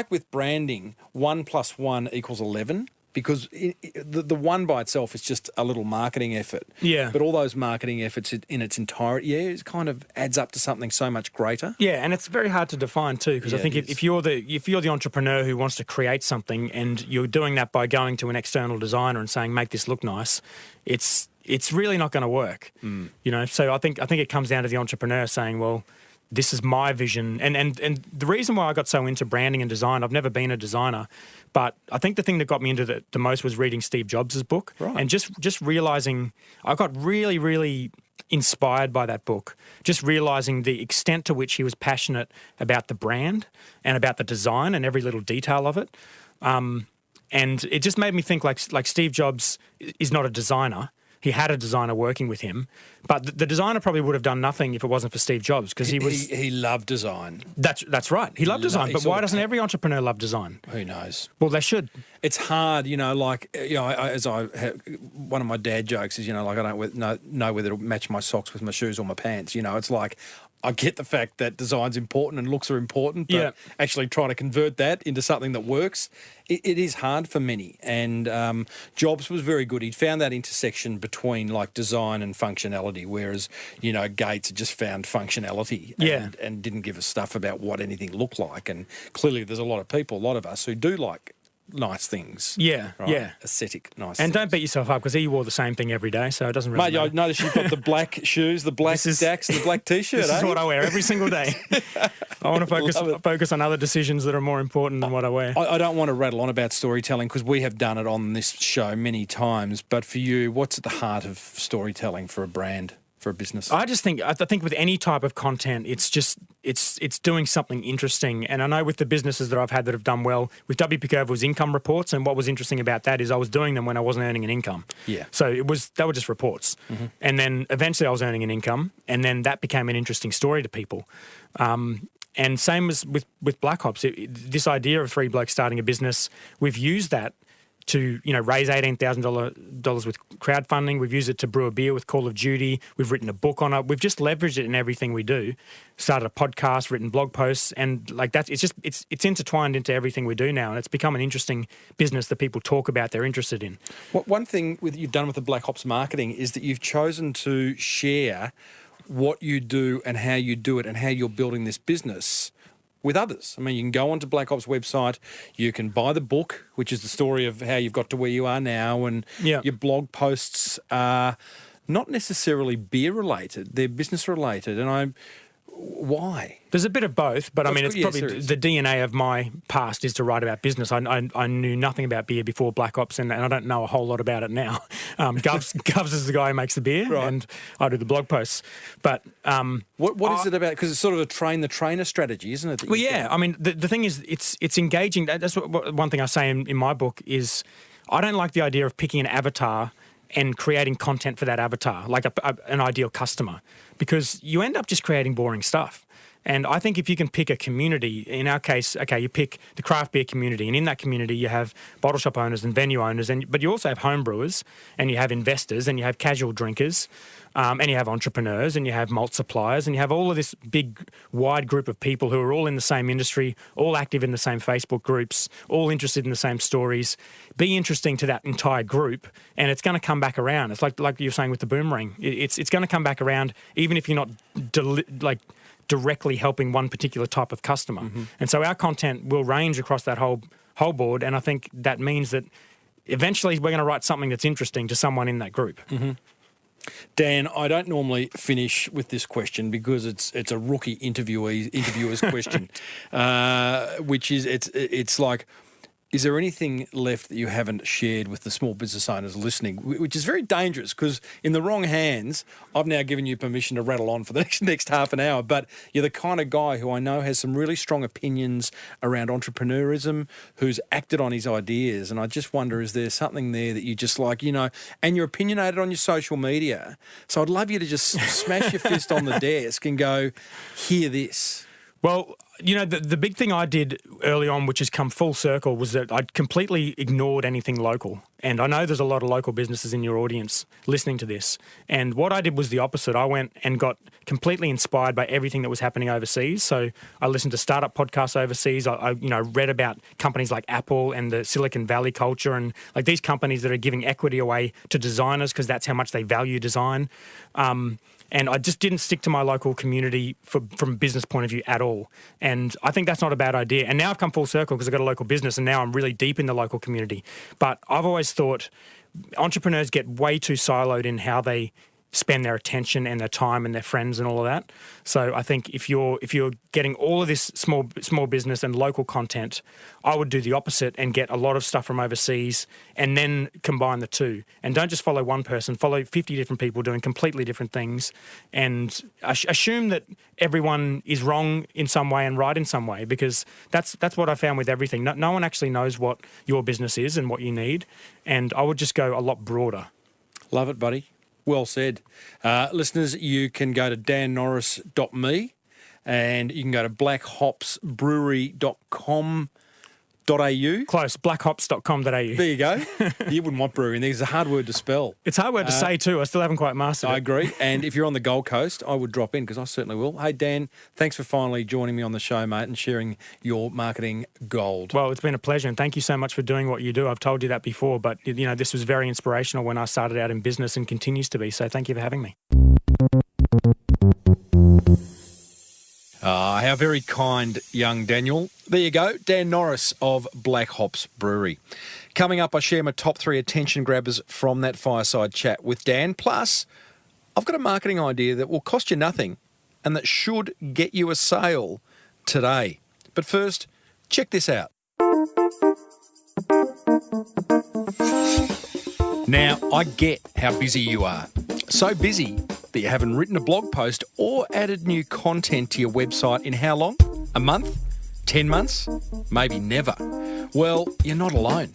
Speaker 1: with branding, 1 + 1 = 11. Because the one by itself is just a little marketing effort. Yeah. But all those marketing efforts in its entirety, it kind of adds up to something so much greater.
Speaker 7: Yeah, and it's very hard to define too, because I think if you're the entrepreneur who wants to create something and you're doing that by going to an external designer and saying, make this look nice, it's really not going to work. So I think it comes down to the entrepreneur saying, well, this is my vision. And the reason why I got so into branding and design, I've never been a designer, but I think the thing that got me into the most was reading Steve Jobs' book. Right. And just realising, I got really, really inspired by that book, just realising the extent to which he was passionate about the brand and about the design and every little detail of it. And it just made me think like Steve Jobs is not a designer. He had a designer working with him, but the designer probably would have done nothing if it wasn't for Steve Jobs, because
Speaker 1: he loved design.
Speaker 7: That's right. He loved design, but why doesn't every entrepreneur love design?
Speaker 1: Who knows?
Speaker 7: Well, they should.
Speaker 1: It's hard, one of my dad jokes is, I don't know whether to match my socks with my shoes or my pants. It's like, I get the fact that design's important and looks are important, but actually trying to convert that into something that works, it is hard for many. And Jobs was very good. He'd found that intersection between like design and functionality, whereas, Gates had just found functionality and didn't give a stuff about what anything looked like. And clearly there's a lot of us who do like nice things.
Speaker 7: Yeah,
Speaker 1: right?
Speaker 7: yeah.
Speaker 1: Aesthetic, nice
Speaker 7: And
Speaker 1: things.
Speaker 7: don't beat yourself up because he wore the same thing every day, so it doesn't really
Speaker 1: Mate, I
Speaker 7: matter.
Speaker 1: noticed you've got the black shoes, the black Dax, and the black T-shirt,
Speaker 7: This is what I wear every single day. I want to focus on other decisions that are more important than what I wear.
Speaker 1: I don't want to rattle on about storytelling because we have done it on this show many times, but for you, what's at the heart of storytelling for a brand, for a business?
Speaker 7: I think with any type of content, it's doing something interesting. And I know with the businesses that I've had that have done well, with WPCO was income reports, and what was interesting about that is I was doing them when I wasn't earning an income.
Speaker 1: Yeah.
Speaker 7: So they were just reports.
Speaker 1: Mm-hmm.
Speaker 7: And then eventually I was earning an income, and then that became an interesting story to people. And same as with Black Hops, this idea of three blokes starting a business, we've used that to raise $18,000 with crowdfunding. We've used it to brew a beer with Call of Duty. We've written a book on it. We've just leveraged it in everything we do. Started a podcast, written blog posts, and like that. It's intertwined into everything we do now, and it's become an interesting business that people talk about. They're interested in.
Speaker 1: One thing you've done with the Black Hops marketing is that you've chosen to share what you do and how you do it and how you're building this business with others. I mean, you can go onto Black Ops website, you can buy the book, which is the story of how you've got to where you are now, and your blog posts are not necessarily beer related, they're business related. And why?
Speaker 7: There's a bit of both, but I mean, it's probably
Speaker 1: serious.
Speaker 7: the DNA of my past is to write about business. I knew nothing about beer before Black Ops, and I don't know a whole lot about it now. Govs is the guy who makes the beer,
Speaker 1: Right.
Speaker 7: and I do the blog posts. But
Speaker 1: What is it about? Because it's sort of a train the trainer strategy, isn't it?
Speaker 7: well, yeah. I mean, the thing is, it's engaging. That's one thing I say in my book is I don't like the idea of picking an avatar and creating content for that avatar, like an ideal customer, because you end up just creating boring stuff. And I think if you can pick a community, in our case, okay, you pick the craft beer community, and in that community you have bottle shop owners and venue owners, but you also have home brewers, and you have investors, and you have casual drinkers, and you have entrepreneurs, and you have malt suppliers, and you have all of this big, wide group of people who are all in the same industry, all active in the same Facebook groups, all interested in the same stories. Be interesting to that entire group, and it's going to come back around. It's like you were saying with the boomerang. It's going to come back around, even if you're not directly helping one particular type of customer. Mm-hmm. And so our content will range across that whole board, and I think that means that eventually we're going to write something that's interesting to someone in that group.
Speaker 1: Mm-hmm. Dan, I don't normally finish with this question because it's a rookie interviewer's question, which is it's like, is there anything left that you haven't shared with the small business owners listening, which is very dangerous because in the wrong hands, I've now given you permission to rattle on for the next half an hour, but you're the kind of guy who I know has some really strong opinions around entrepreneurism, who's acted on his ideas, and I just wonder, is there something there that you just like, and you're opinionated on your social media, so I'd love you to just smash your fist on the desk and go, hear this.
Speaker 7: Well, the big thing I did early on, which has come full circle, was that I'd completely ignored anything local. And I know there's a lot of local businesses in your audience listening to this. And what I did was the opposite. I went and got completely inspired by everything that was happening overseas. So I listened to startup podcasts overseas. I read about companies like Apple and the Silicon Valley culture, and like these companies that are giving equity away to designers because that's how much they value design. And I just didn't stick to my local community from a business point of view at all. And I think that's not a bad idea. And now I've come full circle because I've got a local business, and now I'm really deep in the local community. But I've always thought entrepreneurs get way too siloed in how they spend their attention and their time and their friends and all of that. So I think if you're getting all of this small business and local content, I would do the opposite and get a lot of stuff from overseas and then combine the two. And don't just follow one person, follow 50 different people doing completely different things, and assume that everyone is wrong in some way and right in some way, because that's what I found with everything. No one actually knows what your business is and what you need, and I would just go a lot broader.
Speaker 1: Love it, buddy. Well said. Listeners, you can go to dannorris.me and you can go to blackhopsbrewery.com.au.
Speaker 7: Close, blackhops.com.au.
Speaker 1: There you go. You wouldn't want brewery in there. It's a hard word to spell.
Speaker 7: It's a hard word to say too. I still haven't quite mastered it.
Speaker 1: I agree. And if you're on the Gold Coast, I would drop in because I certainly will. Hey, Dan, thanks for finally joining me on the show, mate, and sharing your marketing gold.
Speaker 7: Well, it's been a pleasure, and thank you so much for doing what you do. I've told you that before, but this was very inspirational when I started out in business and continues to be. So thank you for having me.
Speaker 1: how very kind, young Daniel. There you go, Dan Norris of Black Hops Brewery. Coming up, I share my top 3 attention grabbers from that fireside chat with Dan. Plus, I've got a marketing idea that will cost you nothing and that should get you a sale today. But first, check this out. Now, I get how busy you are. So busy that you haven't written a blog post or added new content to your website in how long? A month? 10 months? Maybe never. Well, you're not alone.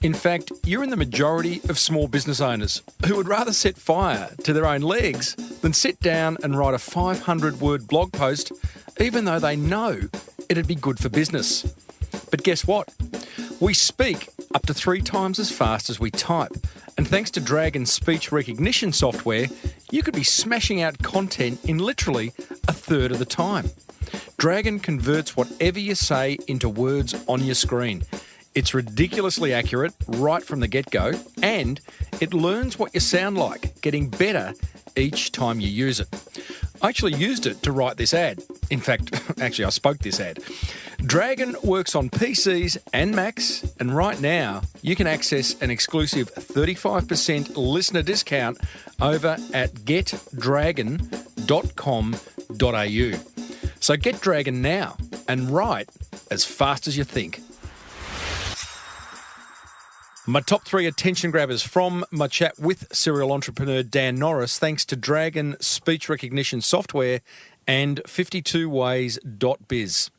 Speaker 1: In fact, you're in the majority of small business owners who would rather set fire to their own legs than sit down and write a 500-word blog post, even though they know it'd be good for business. But guess what? We speak up to 3 times as fast as we type. And thanks to Dragon's speech recognition software, you could be smashing out content in literally a third of the time. Dragon converts whatever you say into words on your screen. It's ridiculously accurate right from the get-go, and it learns what you sound like, getting better each time you use it. I actually used it to write this ad. In fact, I spoke this ad. Dragon works on PCs and Macs, and right now you can access an exclusive 35% listener discount over at getdragon.com.au. So get Dragon now and write as fast as you think. My top 3 attention grabbers from my chat with serial entrepreneur Dan Norris, thanks to Dragon speech recognition software and 52ways.biz.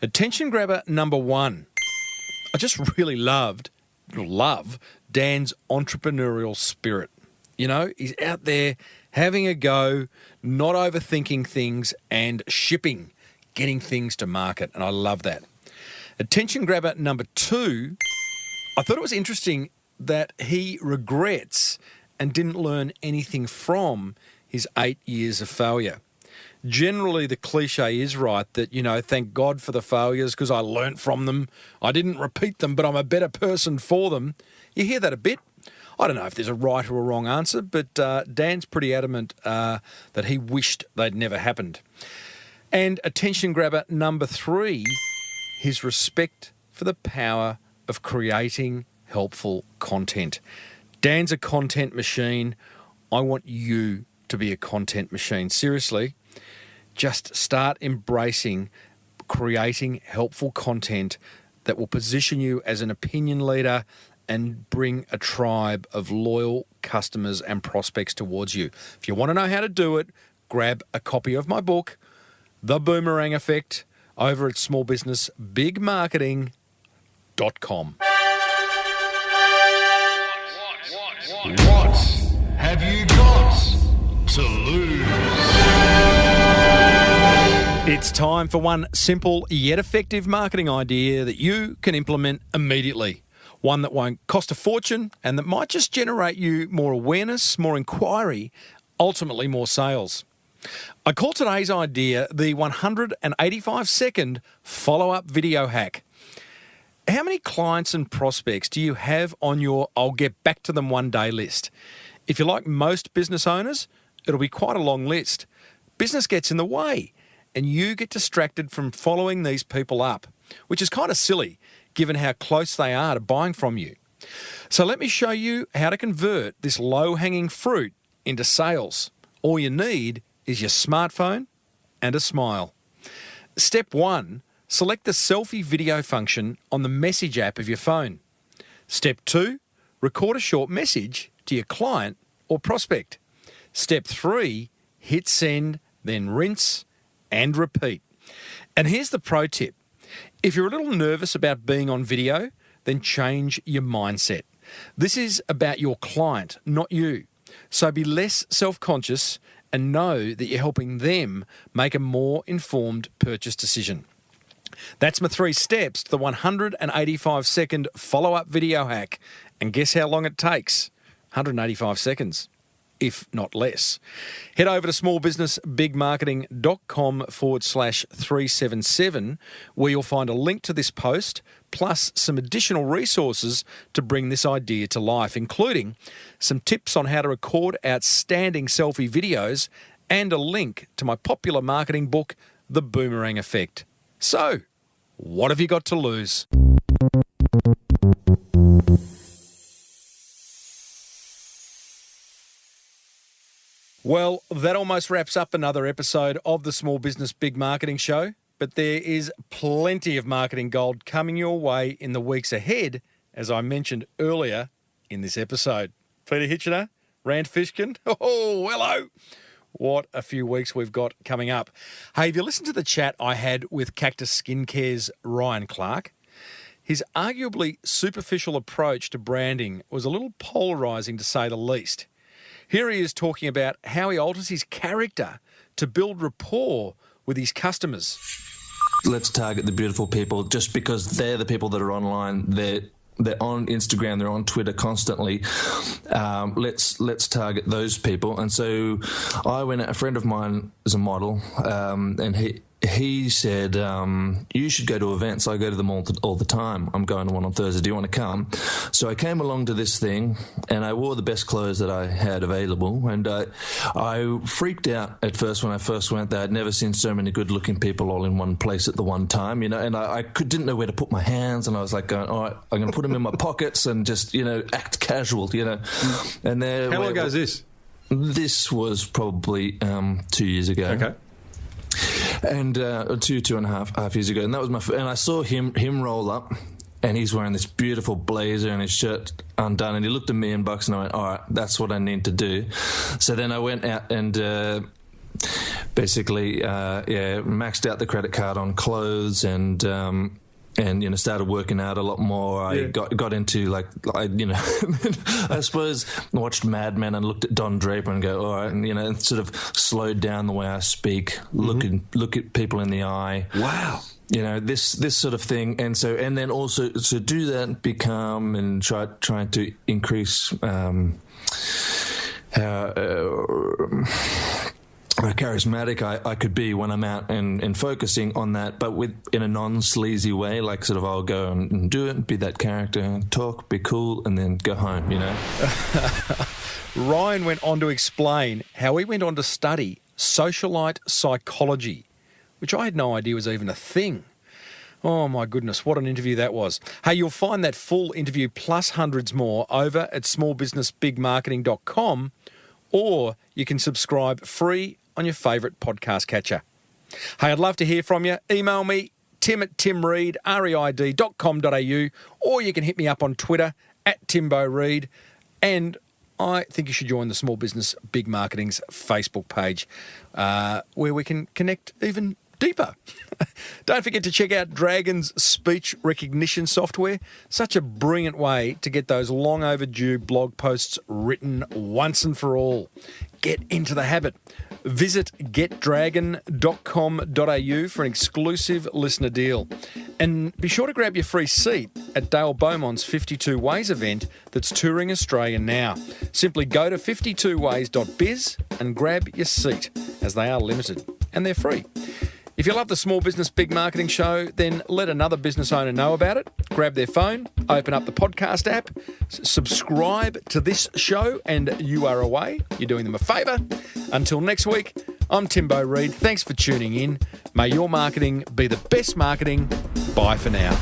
Speaker 1: Attention grabber number 1. I just really love Dan's entrepreneurial spirit. You know, he's out there having a go, not overthinking things and getting things to market. And I love that. Attention grabber number 2. I thought it was interesting that he regrets and didn't learn anything from his 8 years of failure. Generally, the cliche is right that, thank God for the failures because I learnt from them. I didn't repeat them, but I'm a better person for them. You hear that a bit. I don't know if there's a right or a wrong answer, but Dan's pretty adamant that he wished they'd never happened. And attention grabber number 3, his respect for the power of creating helpful content. Dan's a content machine. I want you to be a content machine. Seriously, just start embracing creating helpful content that will position you as an opinion leader and bring a tribe of loyal customers and prospects towards you. If you want to know how to do it, grab a copy of my book, The Boomerang Effect, over at smallbusinessbigmarketing.com.
Speaker 3: What have you got to lose?
Speaker 1: It's time for one simple yet effective marketing idea that you can implement immediately. One that won't cost a fortune and that might just generate you more awareness, more inquiry, ultimately more sales. I call today's idea the 185-second follow-up video hack. How many clients and prospects do you have on your I'll get back to them one day list? If you're like most business owners, it'll be quite a long list. Business gets in the way and you get distracted from following these people up, which is kind of silly given how close they are to buying from you. So let me show you how to convert this low-hanging fruit into sales. All you need is your smartphone and a smile. Step 1, select the selfie video function on the message app of your phone. Step 2, record a short message to your client or prospect. Step 3, hit send, then rinse and repeat. And here's the pro tip. If you're a little nervous about being on video, then change your mindset. This is about your client, not you. So be less self-conscious and know that you're helping them make a more informed purchase decision. That's my 3 steps to the 185-second follow-up video hack. And guess how long it takes? 185 seconds, if not less. Head over to smallbusinessbigmarketing.com/377, where you'll find a link to this post, plus some additional resources to bring this idea to life, including some tips on how to record outstanding selfie videos and a link to my popular marketing book, the boomerang effect. So, what have you got to lose? Well, that almost wraps up another episode of the Small Business Big Marketing Show, but there is plenty of marketing gold coming your way in the weeks ahead, as I mentioned earlier in this episode. Peter Hitchener, Rand Fishkin, oh, hello. What a few weeks we've got coming up. Hey, have you listened to the chat I had with Cactus Skincare's Ryan Clark? His arguably superficial approach to branding was a little polarising, to say the least. Here he is talking about how he alters his character to build rapport with his customers.
Speaker 8: Let's target the beautiful people just because they're the people that are online. They're on Instagram, they're on Twitter constantly. Let's target those people. And so a friend of mine is a model, and he said, you should go to events. I go to them all the time. I'm going to one on Thursday. Do you want to come? So I came along to this thing, and I wore the best clothes that I had available. And I freaked out at first when I first went there. I'd never seen so many good-looking people all in one place at the one time, and I didn't know where to put my hands. And I was like going, all right, I'm going to put them in my pockets and just, act casual, And
Speaker 1: How long ago is this?
Speaker 8: This was probably 2 years ago.
Speaker 1: Okay.
Speaker 8: And 2.5 years ago, and that was and I saw him roll up, and he's wearing this beautiful blazer and his shirt undone, and he looked at me and Bucks, and I went, all right, that's what I need to do. So then I went out and basically maxed out the credit card on clothes and started working out a lot more. I got into I suppose watched Mad Men and looked at Don Draper and go, all right, and sort of slowed down the way I speak, look at people in the eye.
Speaker 1: Wow.
Speaker 8: This sort of thing. And then also to do that, become and trying to increase how charismatic I could be when I'm out and focusing on that, but in a non-sleazy way, like sort of I'll go and do it, be that character, talk, be cool, and then go home,
Speaker 1: Ryan went on to explain how he went on to study socialite psychology, which I had no idea was even a thing. Oh, my goodness, what an interview that was. Hey, you'll find that full interview plus hundreds more over at smallbusinessbigmarketing.com, or you can subscribe free on your favourite podcast catcher. Hey, I'd love to hear from you. Email me, tim@timreid, reid.com.au, or you can hit me up on Twitter @TimboReid. And I think you should join the Small Business Big Marketing's Facebook page, where we can connect even deeper. Don't forget to check out Dragon's speech recognition software. Such a brilliant way to get those long overdue blog posts written once and for all. Get into the habit. Visit getdragon.com.au for an exclusive listener deal. And be sure to grab your free seat at Dale Beaumont's 52 Ways event that's touring Australia now. Simply go to 52ways.biz and grab your seat, as they are limited and they're free. If you love the Small Business Big Marketing Show, then let another business owner know about it. Grab their phone, open up the podcast app, subscribe to this show, and you are away. You're doing them a favour. Until next week, I'm Timbo Reid. Thanks for tuning in. May your marketing be the best marketing. Bye for now.